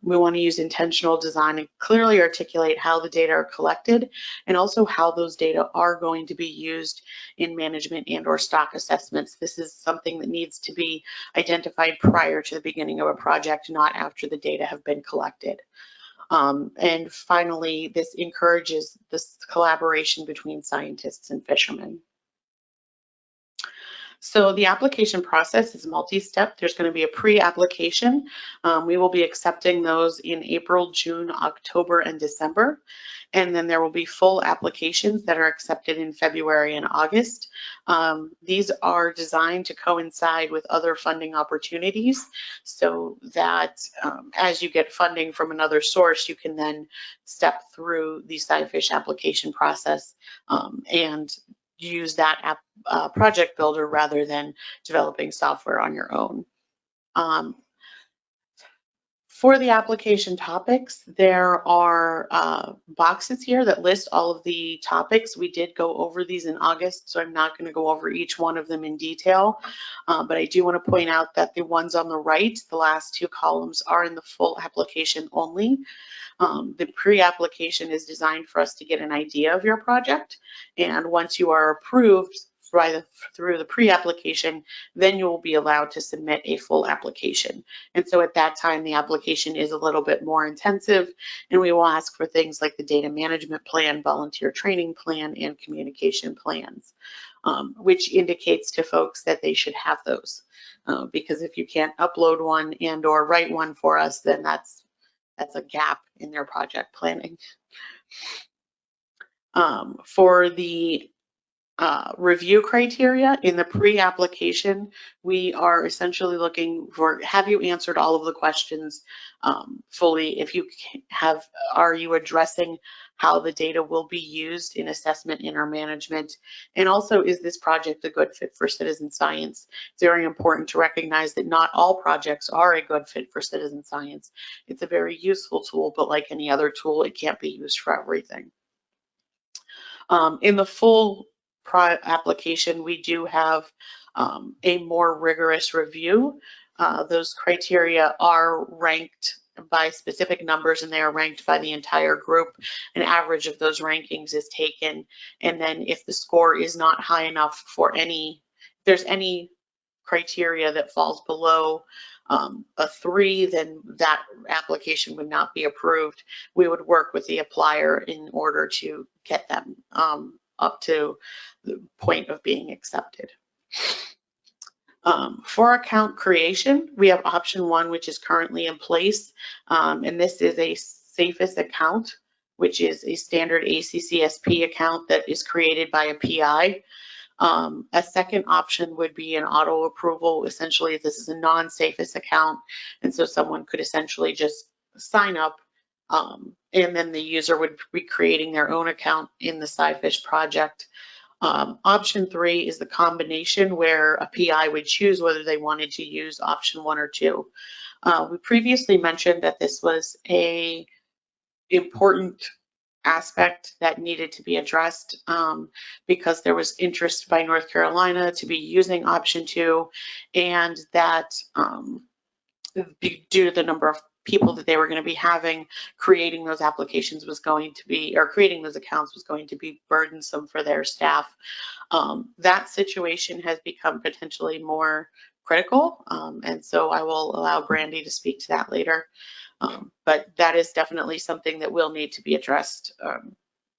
We want to use intentional design and clearly articulate how the data are collected and also how those data are going to be used in management and or stock assessments. This is something that needs to be identified prior to the beginning of a project, not after the data have been collected. And finally, this encourages this collaboration between scientists and fishermen. So the application process is multi-step. There's going to be a pre-application. We will be accepting those in April, June, October, and December. And then there will be full applications that are accepted in February and August. These are designed to coincide with other funding opportunities so that as you get funding from another source, you can then step through the SciFish application process and use that project builder rather than developing software on your own. For the application topics, there are boxes here that list all of the topics. We did go over these in August, so I'm not going to go over each one of them in detail, but I do want to point out that the ones on the right, the last two columns, are in the full application only. The pre-application is designed for us to get an idea of your project, and once you are approved through the pre-application, then you will be allowed to submit a full application. And so at that time, the application is a little bit more intensive, and we will ask for things like the data management plan, volunteer training plan, and communication plans, which indicates to folks that they should have those. Because if you can't upload one and or write one for us, then that's a gap in their project planning. For the review criteria. In the pre-application, we are essentially looking for, have you answered all of the questions fully? If you have, are you addressing how the data will be used in assessment in our management? And also, is this project a good fit for citizen science? It's very important to recognize that not all projects are a good fit for citizen science. It's a very useful tool, but like any other tool, it can't be used for everything. In the full application, we do have a more rigorous review. Those criteria are ranked by specific numbers, and they are ranked by the entire group. An average of those rankings is taken, and then if the score is not high enough for any, if there's any criteria that falls below a 3, then that application would not be approved. We would work with the applier in order to get them up to the point of being accepted. For account creation, we have option 1, which is currently in place, and this is a safest account, which is a standard ACCSP account that is created by a PI. A second option would be an auto approval. Essentially, this is a non-safest account, and so someone could essentially just sign up, and then the user would be creating their own account in the SciFish project. Option 3 is the combination, where a PI would choose whether they wanted to use option 1 or 2. We previously mentioned that this was an important aspect that needed to be addressed because there was interest by North Carolina to be using option 2, and that due to the number of people that they were going to be having, creating those applications was going to be, or creating those accounts was going to be burdensome for their staff. That situation has become potentially more critical, and so I will allow Brandy to speak to that later. But that is definitely something that will need to be addressed,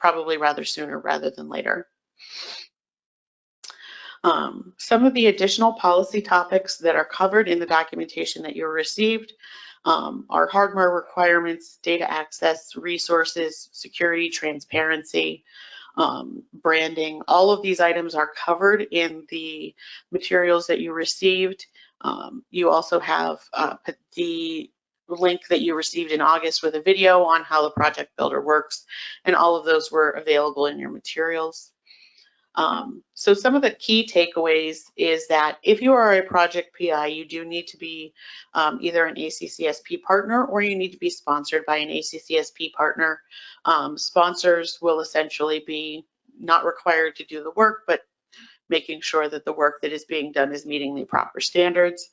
probably rather sooner rather than later. Some of the additional policy topics that are covered in the documentation that you received are hardware requirements, data access, resources, security, transparency, branding. All of these items are covered in the materials that you received. You also have the link that you received in August with a video on how the project builder works, and all of those were available in your materials. So some of the key takeaways is that if you are a project PI, you do need to be either an ACCSP partner, or you need to be sponsored by an ACCSP partner. Sponsors will essentially be not required to do the work, but making sure that the work that is being done is meeting the proper standards.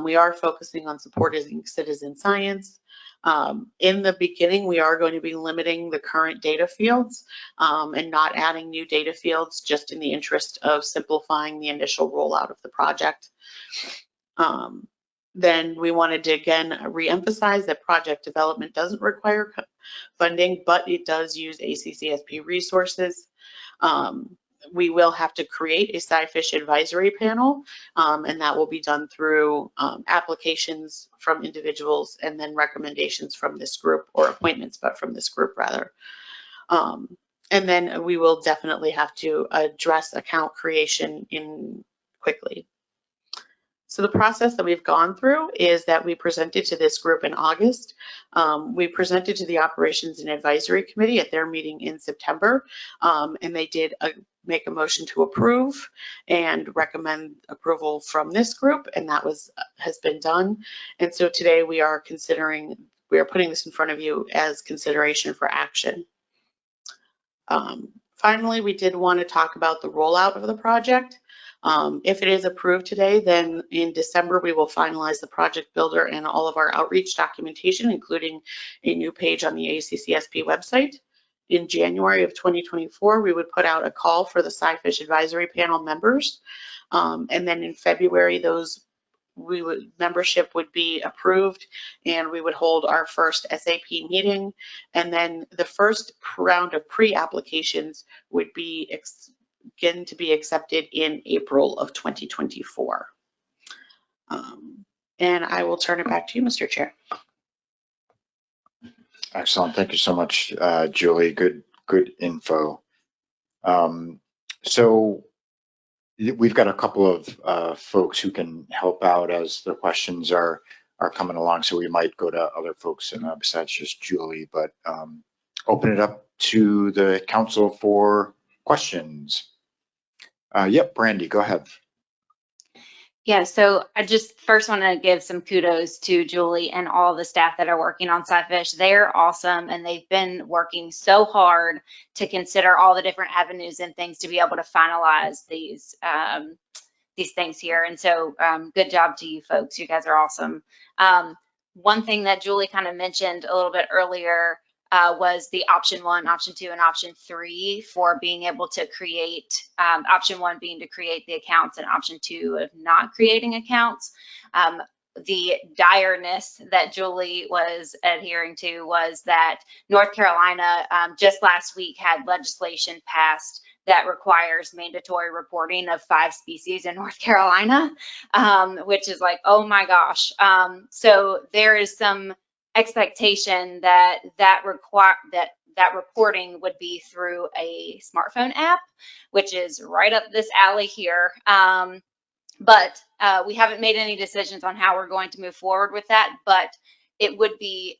We are focusing on supporting citizen science. In the beginning, we are going to be limiting the current data fields and not adding new data fields, just in the interest of simplifying the initial rollout of the project. Then we wanted to again re-emphasize that project development doesn't require funding, but it does use ACCSP resources. We will have to create a SciFish advisory panel, and that will be done through applications from individuals and then recommendations from this group, or appointments, but from this group rather. And then we will definitely have to address account creation quickly. So the process that we've gone through is that we presented to this group in August. We presented to the Operations and Advisory Committee at their meeting in September, and they did make a motion to approve and recommend approval from this group, and that has been done. And so today we are putting this in front of you as consideration for action. Finally, we did want to talk about the rollout of the project. If it is approved today, then in December, we will finalize the project builder and all of our outreach documentation, including a new page on the ACCSP website. In January of 2024, we would put out a call for the SciFish Advisory Panel members. And then in February, membership would be approved, and we would hold our first SAP meeting. And then the first round of pre-applications would begin to be accepted in April of 2024. And I will turn it back to you, Mr. Chair. Excellent. Thank you so much, Julie. Good info. So we've got a couple of folks who can help out as the questions are coming along. So we might go to other folks besides just Julie, but open it up to the council for questions. Yep, Brandy, go ahead. Yeah, so I just first want to give some kudos to Julie and all the staff that are working on SciFish. They're awesome, and they've been working so hard to consider all the different avenues and things to be able to finalize these things here. And so good job to you folks. You guys are awesome. One thing that Julie kind of mentioned a little bit earlier was the option 1, option 2, and option 3 for being able to create, option 1 being to create the accounts and option 2 of not creating accounts. The direness that Julie was adhering to was that North Carolina just last week had legislation passed that requires mandatory reporting of 5 species in North Carolina, which is like, oh my gosh. So there is some expectation that that reporting would be through a smartphone app, which is right up this alley here. But we haven't made any decisions on how we're going to move forward with that, but it would be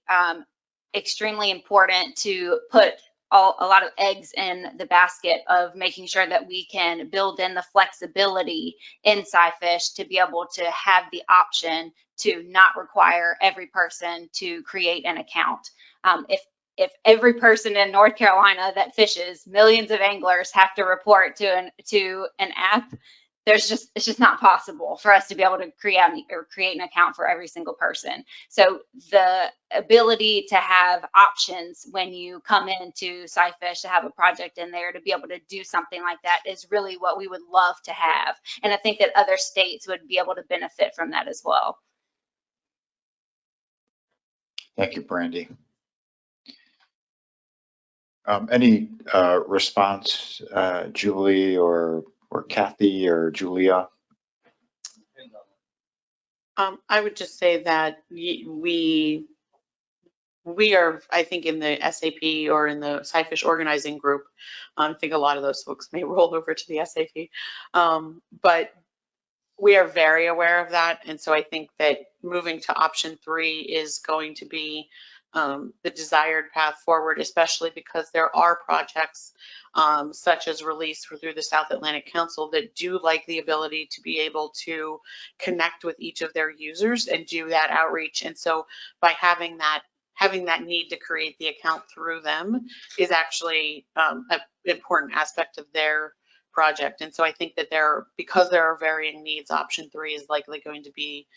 extremely important to put a lot of eggs in the basket of making sure that we can build in the flexibility in SciFish to be able to have the option to not require every person to create an account. If every person in North Carolina that fishes, millions of anglers have to report to an app, it's just not possible for us to be able to create an account for every single person. So the ability to have options when you come into SciFish, to have a project in there, to be able to do something like that is really what we would love to have. And I think that other states would be able to benefit from that as well. Thank you, Brandy. Any response, Julie or Kathy or Julia? I would just say that we are, I think, in the SAP or in the SciFish organizing group. I think a lot of those folks may roll over to the SAP, but we are very aware of that. And so I think that moving to option 3 is going to be the desired path forward, especially because there are projects such as Release through the South Atlantic Council that do like the ability to be able to connect with each of their users and do that outreach. And so by having that need to create the account through them is actually an important aspect of their project. And so I think that because there are varying needs, option 3 is likely going to be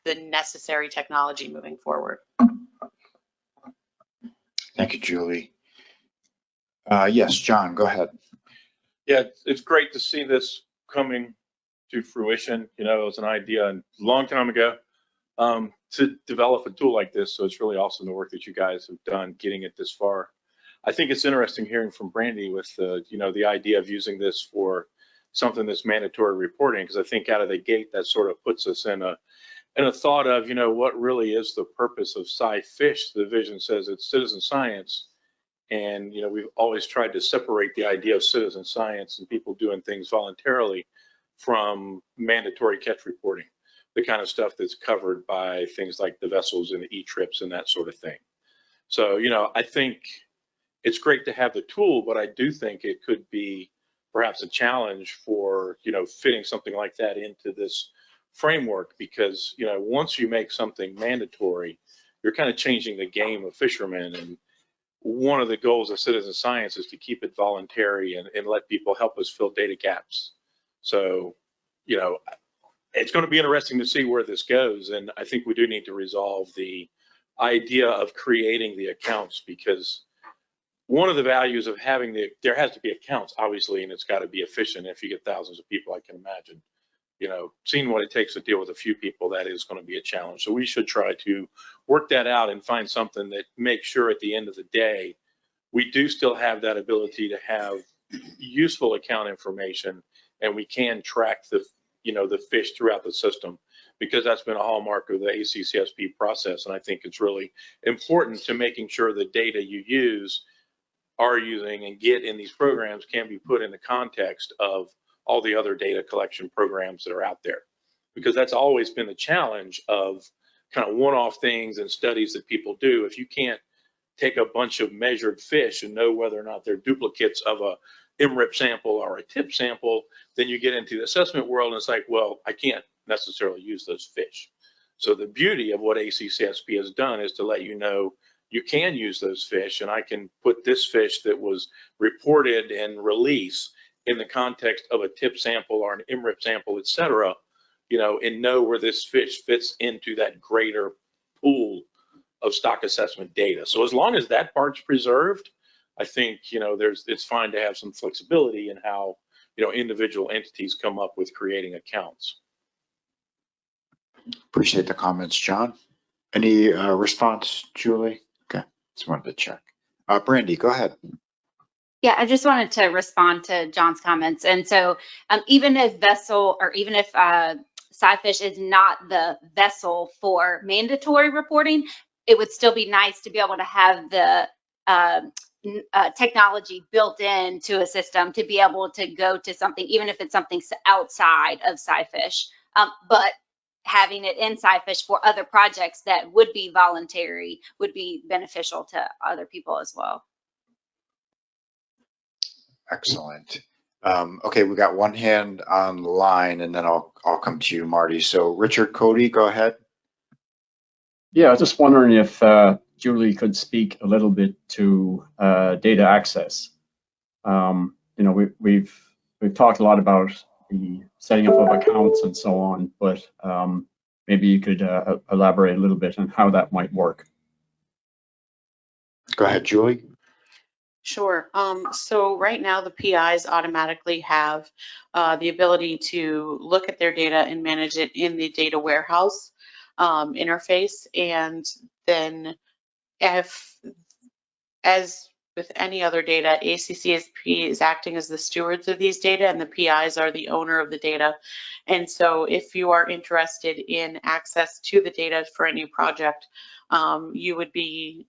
the necessary technology moving forward. Thank you, Julie. Yes, John, go ahead. Yeah, it's great to see this coming to fruition. You know, it was an idea a long time ago to develop a tool like this. So it's really awesome the work that you guys have done getting it this far. I think it's interesting hearing from Brandy with the idea of using this for something that's mandatory reporting, because I think out of the gate that sort of puts us in a thought of, what really is the purpose of SciFish. The vision says it's citizen science. And, we've always tried to separate the idea of citizen science and people doing things voluntarily from mandatory catch reporting, the kind of stuff that's covered by things like the vessels and the e-trips and that sort of thing. So, I think it's great to have the tool, but I do think it could be perhaps a challenge for, fitting something like that into this framework, because, once you make something mandatory, you're kind of changing the game of fishermen. And one of the goals of citizen science is to keep it voluntary and let people help us fill data gaps. So, it's going to be interesting to see where this goes. And I think we do need to resolve the idea of creating the accounts, because one of the values of having there has to be accounts, obviously, and it's got to be efficient. If you get thousands of people, I can imagine, seeing what it takes to deal with a few people, that is going to be a challenge. So we should try to work that out and find something that makes sure at the end of the day, we do still have that ability to have useful account information, and we can track the fish throughout the system, because that's been a hallmark of the ACCSP process. And I think it's really important to making sure the data you use are using and get in these programs can be put in the context of all the other data collection programs that are out there. Because that's always been the challenge of kind of one-off things and studies that people do. If you can't take a bunch of measured fish and know whether or not they're duplicates of a MRIP sample or a TIP sample, then you get into the assessment world and it's like, well, I can't necessarily use those fish. So the beauty of what ACCSP has done is to let you know you can use those fish, and I can put this fish that was reported and released in the context of a TIP sample or an MRIP sample, et cetera, you know, and know where this fish fits into that greater pool of stock assessment data. So as long as that part's preserved, I think, you know, it's fine to have some flexibility in how, you know, individual entities come up with creating accounts. Appreciate the comments, John. Any response, Julie? Okay, just wanted to check. Brandy, go ahead. Yeah, I just wanted to respond to John's comments. And so even if SciFish is not the vessel for mandatory reporting, it would still be nice to be able to have the technology built into a system to be able to go to something, even if it's something outside of SciFish, but having it in SciFish for other projects that would be voluntary would be beneficial to other people as well. Excellent. Okay, we got one hand on the line, and then I'll come to you, Marty. So Richard Cody, go ahead. Yeah, I was just wondering if Julie could speak a little bit to data access. You know, we've talked a lot about the setting up of accounts and so on, but maybe you could elaborate a little bit on how that might work. Go ahead, Julie. Sure. So right now the PIs automatically have the ability to look at their data and manage it in the data warehouse interface. And then as with any other data, ACCSP is acting as the stewards of these data, and the PIs are the owner of the data. And so if you are interested in access to the data for any project, you would need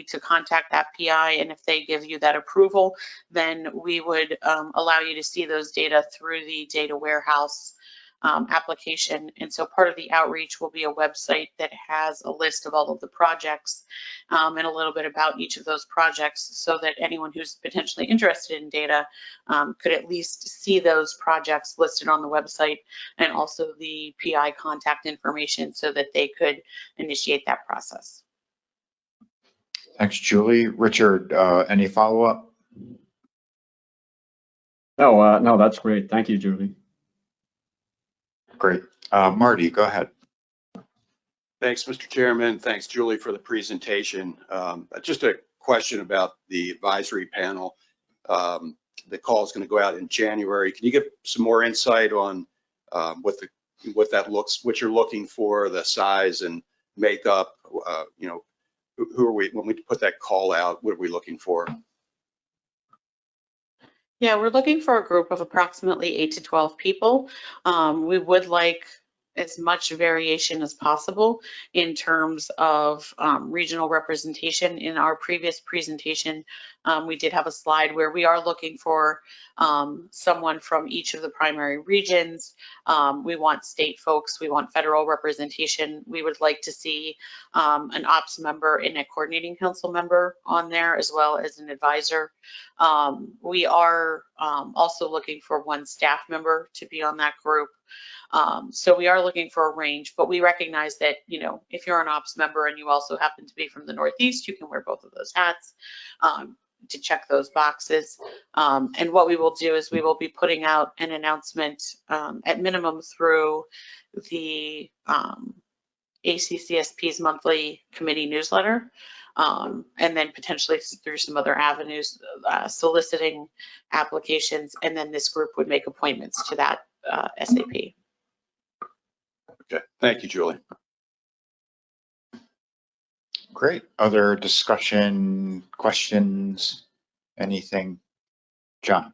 to contact that PI, and if they give you that approval, then we would allow you to see those data through the data warehouse application. And so part of the outreach will be a website that has a list of all of the projects and a little bit about each of those projects, so that anyone who's potentially interested in data could at least see those projects listed on the website, and also the PI contact information so that they could initiate that process. Thanks, Julie. Richard, any follow-up? No, that's great. Thank you, Julie. Great. Marty, go ahead. Thanks, Mr. Chairman. Thanks, Julie, for the presentation. Just a question about the advisory panel. The call is going to go out in January. Can you give some more insight on what you're looking for, the size and makeup? You know, who are we when we put that call out? What are we looking for? Yeah, we're looking for a group of approximately 8 to 12 people. We would like as much variation as possible in terms of regional representation. In our previous presentation, we did have a slide where we are looking for someone from each of the primary regions. We want state folks, we want federal representation. We would like to see an ops member and a coordinating council member on there, as well as an advisor. We are also looking for one staff member to be on that group. So we are looking for a range, but we recognize that, you know, if you're an ops member and you also happen to be from the Northeast, you can wear both of those hats to check those boxes. And what we will do is we will be putting out an announcement at minimum through the ACCSP's monthly committee newsletter, and then potentially through some other avenues, soliciting applications, and then this group would make appointments to that SAP. Okay, thank you, Julie. Great. Other discussion, questions, anything? John.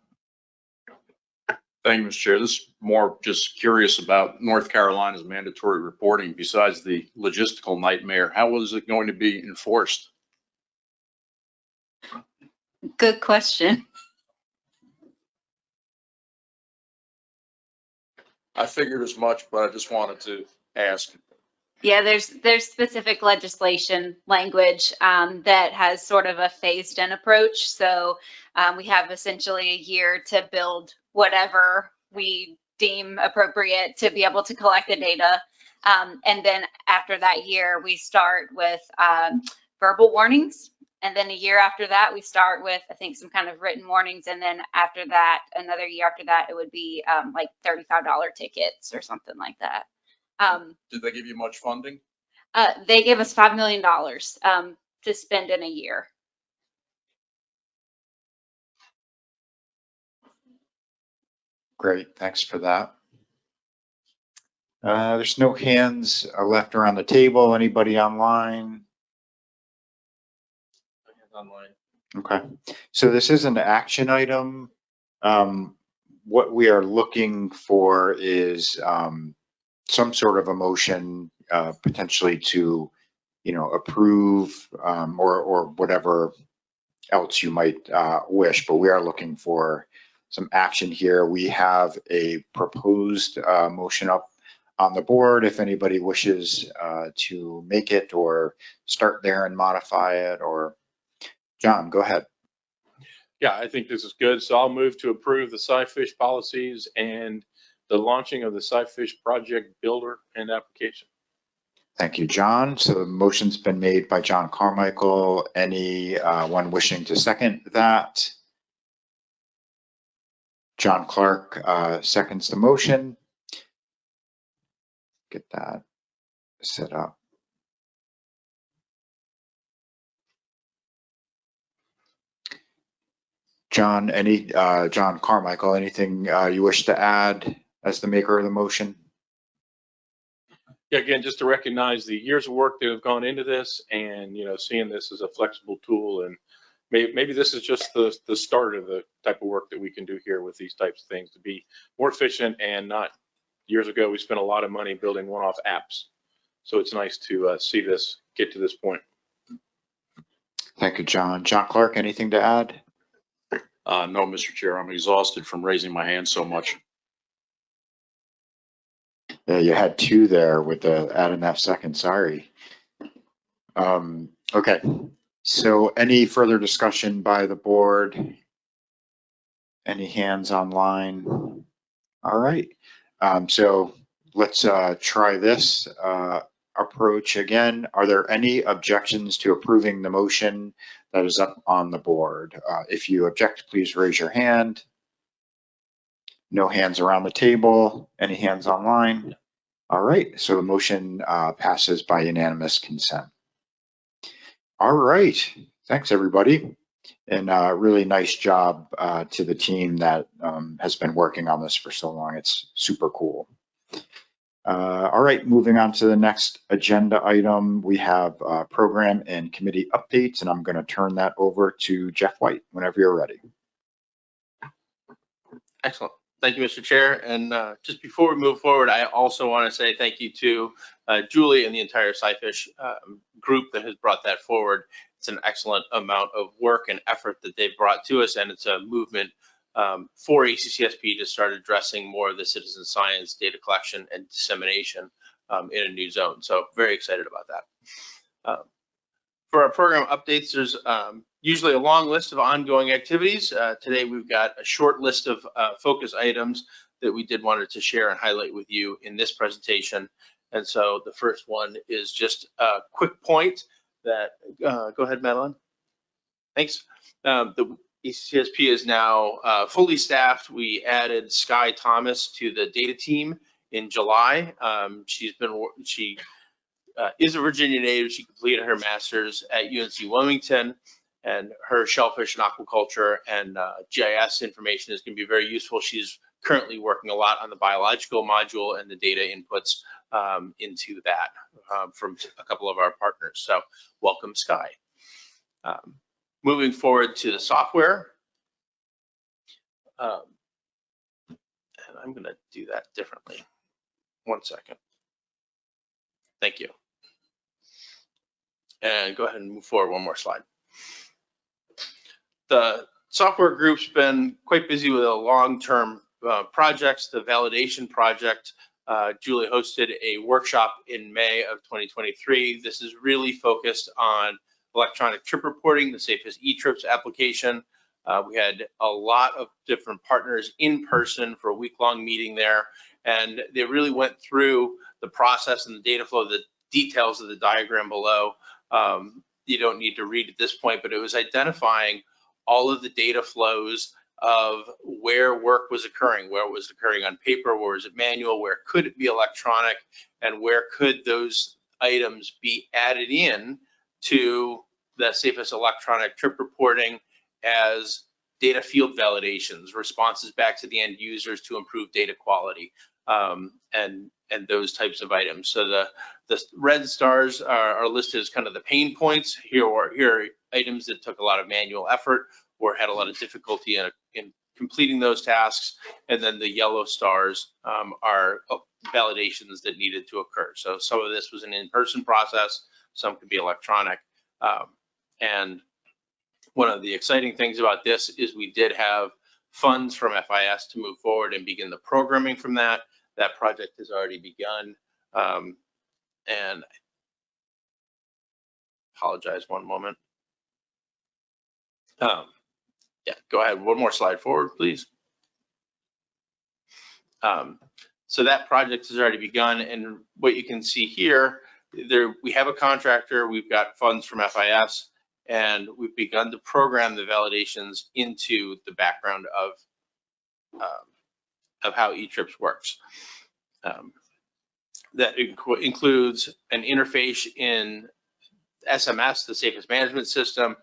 Thank you, Mr. Chair. This is more just curious about North Carolina's mandatory reporting. Besides the logistical nightmare, how is it going to be enforced? Good question. I figured as much, but I just wanted to ask. Yeah, there's specific legislation language that has sort of a phased-in approach. So we have essentially a year to build whatever we deem appropriate to be able to collect the data. And then after that year, we start with verbal warnings. And then a year after that, we start with, I think, some kind of written warnings. And then after that, another year after that, it would be like $35 tickets or something like that. Did they give you much funding? They gave us $5 million to spend in a year. Great, thanks for that. There's no hands left around the table. Anybody online? Online. Okay, so this is an action item. What we are looking for is some sort of a motion, potentially to, approve or whatever else you might wish, but we are looking for some action here. We have a proposed motion up on the board if anybody wishes to make it or start there and modify it. Or John, go ahead. Yeah, I think this is good. So I'll move to approve the SciFish policies and the launching of the SciFish project builder and application. Thank you, John. So the motion's been made by John Carmichael. Anyone wishing to second that? John Clark seconds the motion. Get that set up. John, John Carmichael, anything you wish to add as the maker of the motion? Yeah, again, just to recognize the years of work that have gone into this, and seeing this as a flexible tool, and maybe this is just the start of the type of work that we can do here with these types of things to be more efficient. And not years ago we spent a lot of money building one-off apps, so it's nice to see this get to this point. Thank you, John. John Clark, anything to add? No, Mr. Chair, I'm exhausted from raising my hand so much. Yeah, you had two there with the add an F second, sorry. Okay, so any further discussion by the board? Any hands online? All right, so let's try this approach again. Are there any objections to approving the motion that is up on the board? If you object, please raise your hand. No hands around the table. Any hands online? All right, so the motion passes by unanimous consent. All right, thanks everybody. And really nice job to the team that has been working on this for so long. It's super cool. All right, moving on to the next agenda item. We have program and committee updates, and I'm going to turn that over to Jeff White whenever you're ready. Excellent. Thank you, Mr. Chair. And just before we move forward, I also want to say thank you to Julie and the entire SciFish group that has brought that forward. It's an excellent amount of work and effort that they've brought to us, and it's a movement for ACCSP to start addressing more of the citizen science data collection and dissemination in a new zone. So very excited about that. For our program updates, there's usually a long list of ongoing activities. Today we've got a short list of focus items that we did wanted to share and highlight with you in this presentation. And so the first one is just a quick point that, go ahead, Madeline. Thanks. The ACCSP is now fully staffed. We added Sky Thomas to the data team in July. She is a Virginia native. She completed her master's at UNC Wilmington, and her shellfish and aquaculture and GIS information is going to be very useful. She's currently working a lot on the biological module and the data inputs into that from a couple of our partners. So welcome, Sky. Moving forward to the software. And I'm going to do that differently. 1 second. Thank you. And go ahead and move forward one more slide. The software group's been quite busy with a long-term projects. The validation project, Julie hosted a workshop in May of 2023. This is really focused on electronic trip reporting, the safest e-trips application. We had a lot of different partners in person for a week-long meeting there, and they really went through the process and the data flow, the details of the diagram below. You don't need to read at this point, but it was identifying all of the data flows of where work was occurring, where it was occurring on paper, where was it manual, where could it be electronic, and where could those items be added in to the safest electronic trip reporting as data field validations, responses back to the end users to improve data quality, and those types of items. So the red stars are listed as kind of the pain points. Here are items that took a lot of manual effort or had a lot of difficulty in completing those tasks. And then the yellow stars are validations that needed to occur. So some of this was an in-person process, some could be electronic. And one of the exciting things about this is we did have funds from FIS to move forward and begin the programming from that. That project has already begun. And apologize, one moment. Yeah, go ahead. One more slide forward, please. So that project has already begun, and what you can see here, we have a contractor, we've got funds from FIS, and we've begun to program the validations into the background of how eTrips works. That includes an interface in SMS, the safest management system,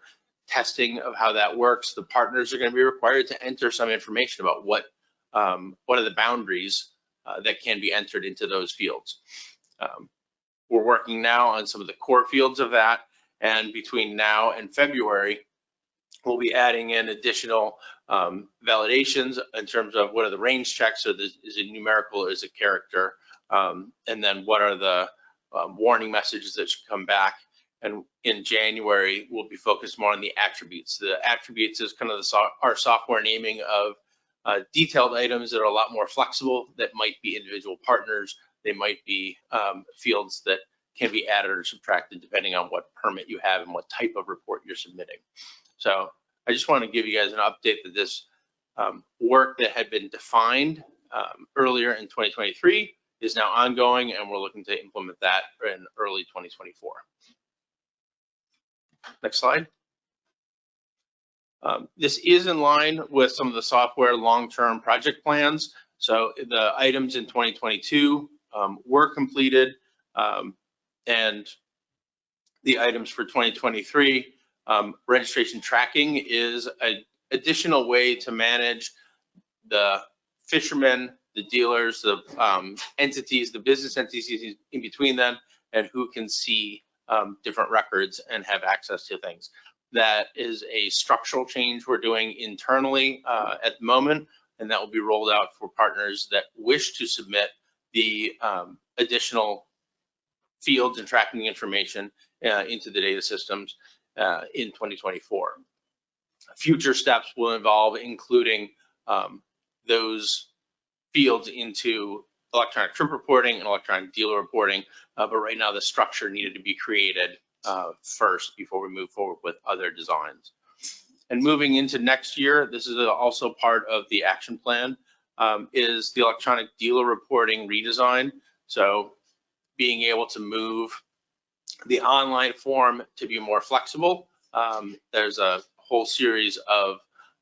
testing of how that works. The partners are going to be required to enter some information about what are the boundaries that can be entered into those fields. We're working now on some of the core fields of that, and between now and February, we'll be adding in additional validations in terms of what are the range checks, so is it numerical or is it character, and then what are the warning messages that should come back. And in January, we'll be focused more on the attributes. The attributes is kind of our software naming of detailed items that are a lot more flexible, that might be individual partners. They might be fields that can be added or subtracted depending on what permit you have and what type of report you're submitting. So I just want to give you guys an update that this work that had been defined earlier in 2023 is now ongoing, and we're looking to implement that in early 2024. Next slide. This is in line with some of the software long-term project plans. So the items in 2022 were completed, and the items for 2023, registration tracking is an additional way to manage the fishermen, the dealers, the entities, the business entities in between them, and who can see different records and have access to things. That is a structural change we're doing internally at the moment, and that will be rolled out for partners that wish to submit the additional fields and tracking information into the data systems in 2024. Future steps will involve including those fields into electronic trip reporting and electronic dealer reporting, but right now the structure needed to be created first before we move forward with other designs. And moving into next year, this is also part of the action plan, is the electronic dealer reporting redesign. So being able to move the online form to be more flexible. There's a whole series of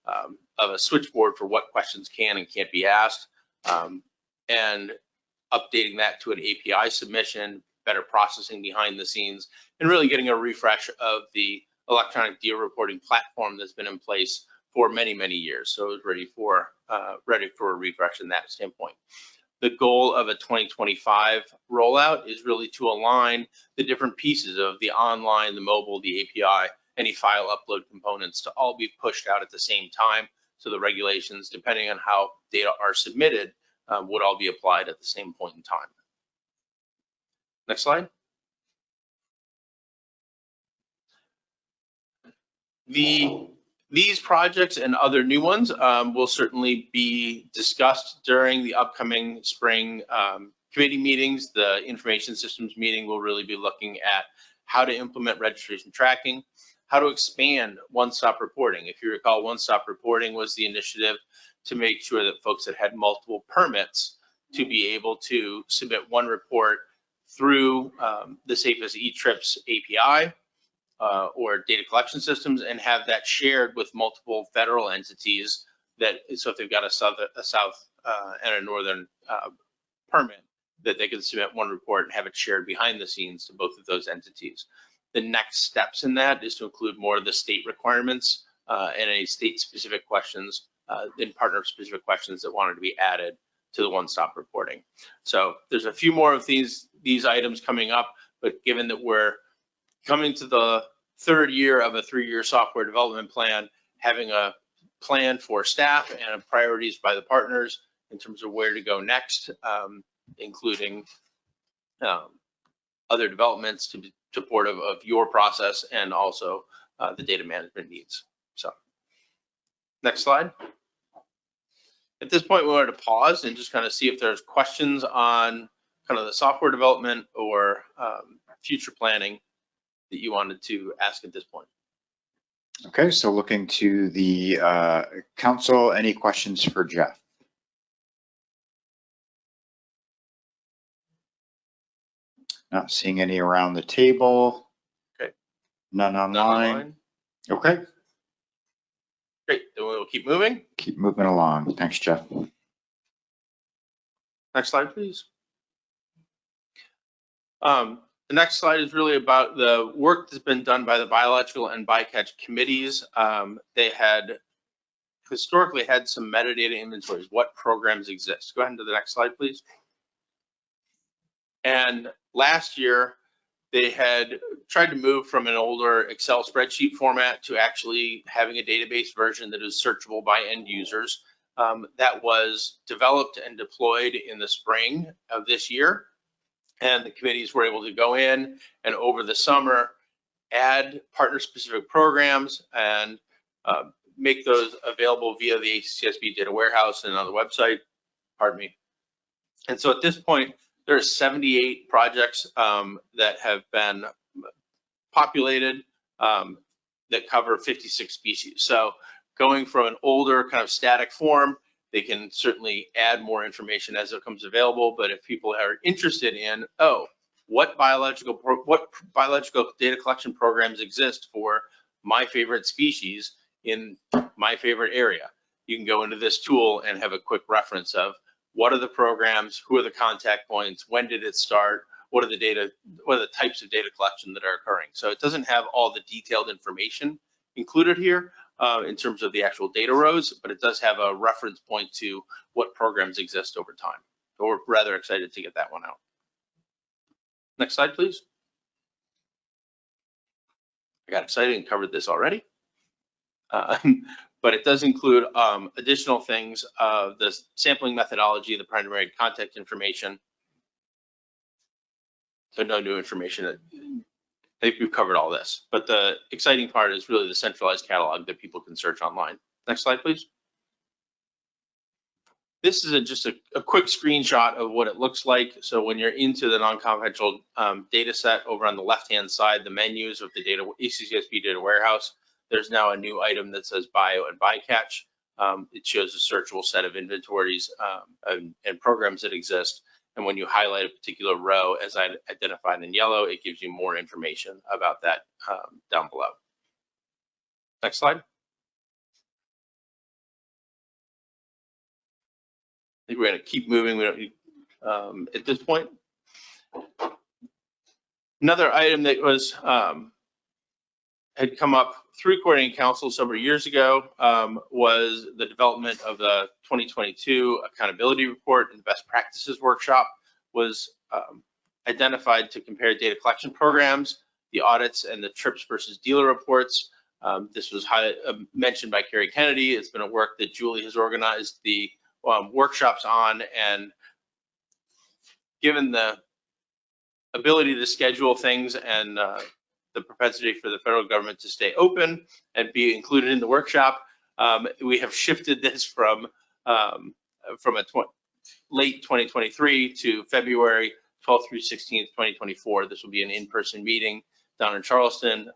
a switchboard for what questions can and can't be asked, and updating that to an API submission, better processing behind the scenes, and really getting a refresh of the electronic dealer reporting platform that's been in place for many, many years. So it's ready for a refresh in that standpoint. The goal of a 2025 rollout is really to align the different pieces of the online, the mobile, the API, any file upload components to all be pushed out at the same time. So the regulations, depending on how data are submitted, would all be applied at the same point in time. Next slide. The These projects and other new ones will certainly be discussed during the upcoming spring committee meetings. The information systems meeting will really be looking at how to implement registration tracking, how to expand one-stop reporting. If you recall, one-stop reporting was the initiative to make sure that folks that had multiple permits to be able to submit one report through the Safe as E-Trips API or data collection systems, and have that shared with multiple federal entities. That so if they've got a south and a northern permit, that they can submit one report and have it shared behind the scenes to both of those entities. The next steps in that is to include more of the state requirements and any state-specific questions and partner-specific questions that wanted to be added to the one-stop reporting. So there's a few more of these items coming up, but given that we're coming to the third year of a 3-year software development plan, having a plan for staff and priorities by the partners in terms of where to go next, including other developments to be supportive of your process and also the data management needs. So next slide. At this point, we wanted to pause and just kind of see if there's questions on kind of the software development or future planning that you wanted to ask at this point. Okay, so looking to the council, any questions for Jeff? Not seeing any around the table. Okay. None online. Okay. Great, then we'll keep moving. Keep moving along. Thanks, Jeff. Next slide, please. The next slide is really about the work that's been done by the biological and bycatch committees. They had historically had some metadata inventories, what programs exist. Go ahead to the next slide, please. And last year, they had tried to move from an older Excel spreadsheet format to actually having a database version that is searchable by end users. That was developed and deployed in the spring of this year. And the committees were able to go in and over the summer add partner-specific programs and make those available via the ACCSP data warehouse and on the website. Pardon me. And so at this point, there are 78 projects that have been populated that cover 56 species. So going from an older kind of static form, they can certainly add more information as it comes available. But if people are interested in, what biological data collection programs exist for my favorite species in my favorite area, you can go into this tool and have a quick reference of what are the programs, who are the contact points, when did it start, what are the types of data collection that are occurring. So it doesn't have all the detailed information included here in terms of the actual data rows, but it does have a reference point to what programs exist over time. So we're rather excited to get that one out. Next slide, please. I got excited and covered this already. But it does include additional things, the sampling methodology, the primary contact information. So no new information. I think we've covered all this, but the exciting part is really the centralized catalog that people can search online. Next slide, please. This is just a quick screenshot of what it looks like. So when you're into the non-confidential data set over on the left-hand side, the menus of the ACCSP data warehouse, there's now a new item that says bio and bycatch. It shows a searchable set of inventories and programs that exist. And when you highlight a particular row, as I identified in yellow, it gives you more information about that down below. Next slide. I think we're going to keep moving. We don't need, at this point. Another item that was had come up through Coordinating Council several years ago was the development of the 2022 Accountability Report, and the Best Practices Workshop was identified to compare data collection programs, the audits, and the trips versus dealer reports. This was mentioned by Carrie Kennedy. It's been a work that Julie has organized the workshops on, and given the ability to schedule things and the propensity for the federal government to stay open and be included in the workshop. We have shifted this from late 2023 to February 12th through 16th, 2024. This will be an in-person meeting down in Charleston.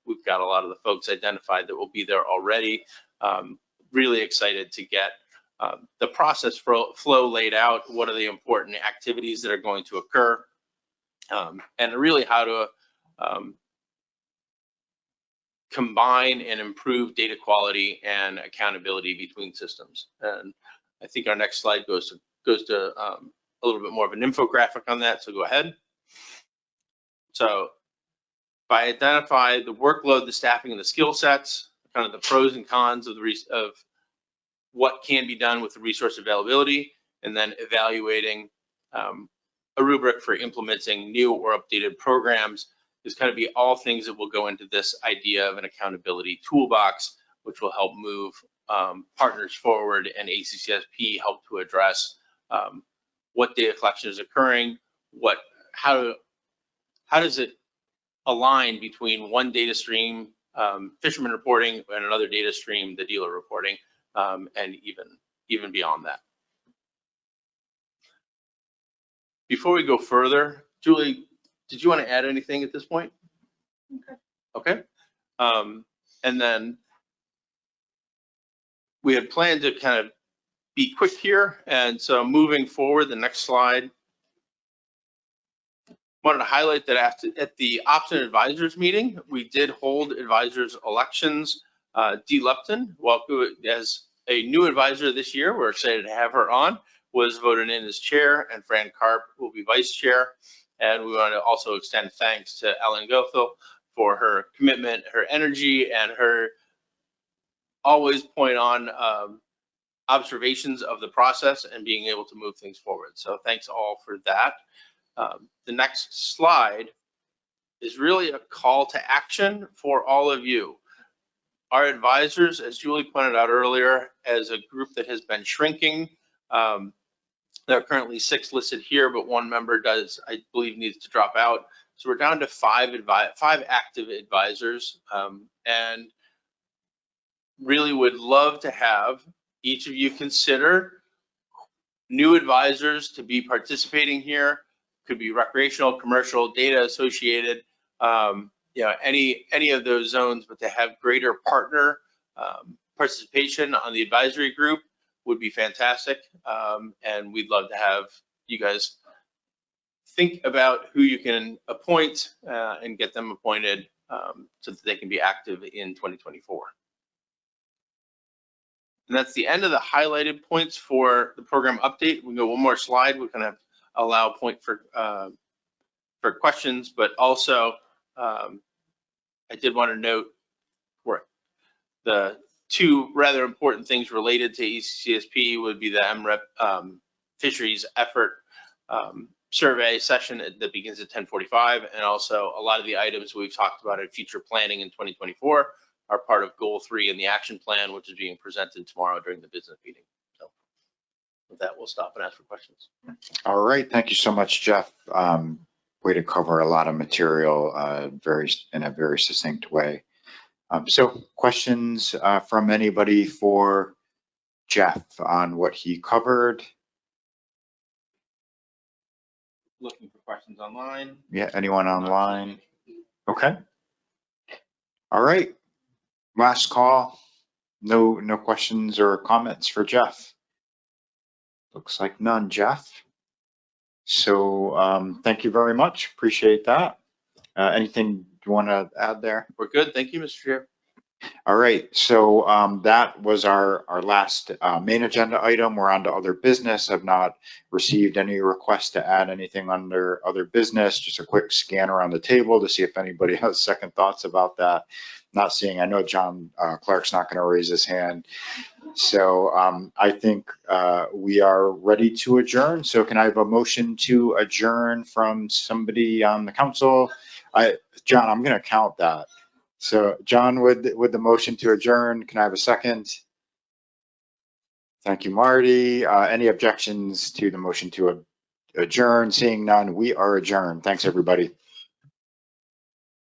We've got a lot of the folks identified that will be there already. Really excited to get the process flow laid out. What are the important activities that are going to occur? And really how to combine and improve data quality and accountability between systems. And I think our next slide goes to a little bit more of an infographic on that, so go ahead. So by identify the workload, the staffing, and the skill sets, kind of the pros and cons of what can be done with the resource availability, and then evaluating a rubric for implementing new or updated programs is kind of be all things that will go into this idea of an accountability toolbox, which will help move partners forward, and ACCSP help to address what data collection is occurring, how does it align between one data stream, fisherman reporting, and another data stream, the dealer reporting, and even beyond that. Before we go further, Julie, did you want to add anything at this point? Okay. And then we had planned to kind of be quick here, and so moving forward, the next slide. Wanted to highlight that at the Option Advisors meeting, we did hold advisors elections. Dee Lupton, welcome as a new advisor this year. We're excited to have her on. Was voted in as chair, and Fran Karp will be vice chair. And we want to also extend thanks to Ellen Goethel for her commitment, her energy, and her always point on observations of the process and being able to move things forward. So thanks all for that. The next slide is really a call to action for all of you. Our advisors, as Julie pointed out earlier, as a group that has been shrinking, there are currently 6 listed here, but 1 member does, I believe, needs to drop out. So we're down to 5 active advisors, and really would love to have each of you consider new advisors to be participating here. Could be recreational, commercial, data associated, any of those zones, but to have greater partner participation on the advisory group would be fantastic. And we'd love to have you guys think about who you can appoint and get them appointed so that they can be active in 2024. And that's the end of the highlighted points for the program update. We can go one more slide. We're gonna allow point for questions, but also I did want to note where the 2 rather important things related to ACCSP would be the MREP fisheries effort survey session that begins at 10:45, and also a lot of the items we've talked about in future planning in 2024 are part of goal 3 in the action plan, which is being presented tomorrow during the business meeting. So with that, we'll stop and ask for questions. All right, thank you so much, Jeff. Way to cover a lot of material in a very succinct way. So questions from anybody for Jeff on what he covered? Looking for questions online. Yeah, anyone online? Okay. All right. Last call. No questions or comments for Jeff. Looks like none, Jeff. So thank you very much. Appreciate that. Anything you want to add there? We're good. Thank you, Mr. Chair. All right, so that was our last main agenda item. We're on to other business. I've not received any requests to add anything under other business. Just a quick scan around the table to see if anybody has second thoughts about that. Not seeing, I know John Clark's not going to raise his hand. So I think we are ready to adjourn. So can I have a motion to adjourn from somebody on the council? John, I'm going to count that. So John, with the motion to adjourn, can I have a second? Thank you, Marty. Any objections to the motion to adjourn? Seeing none, we are adjourned. Thanks, everybody.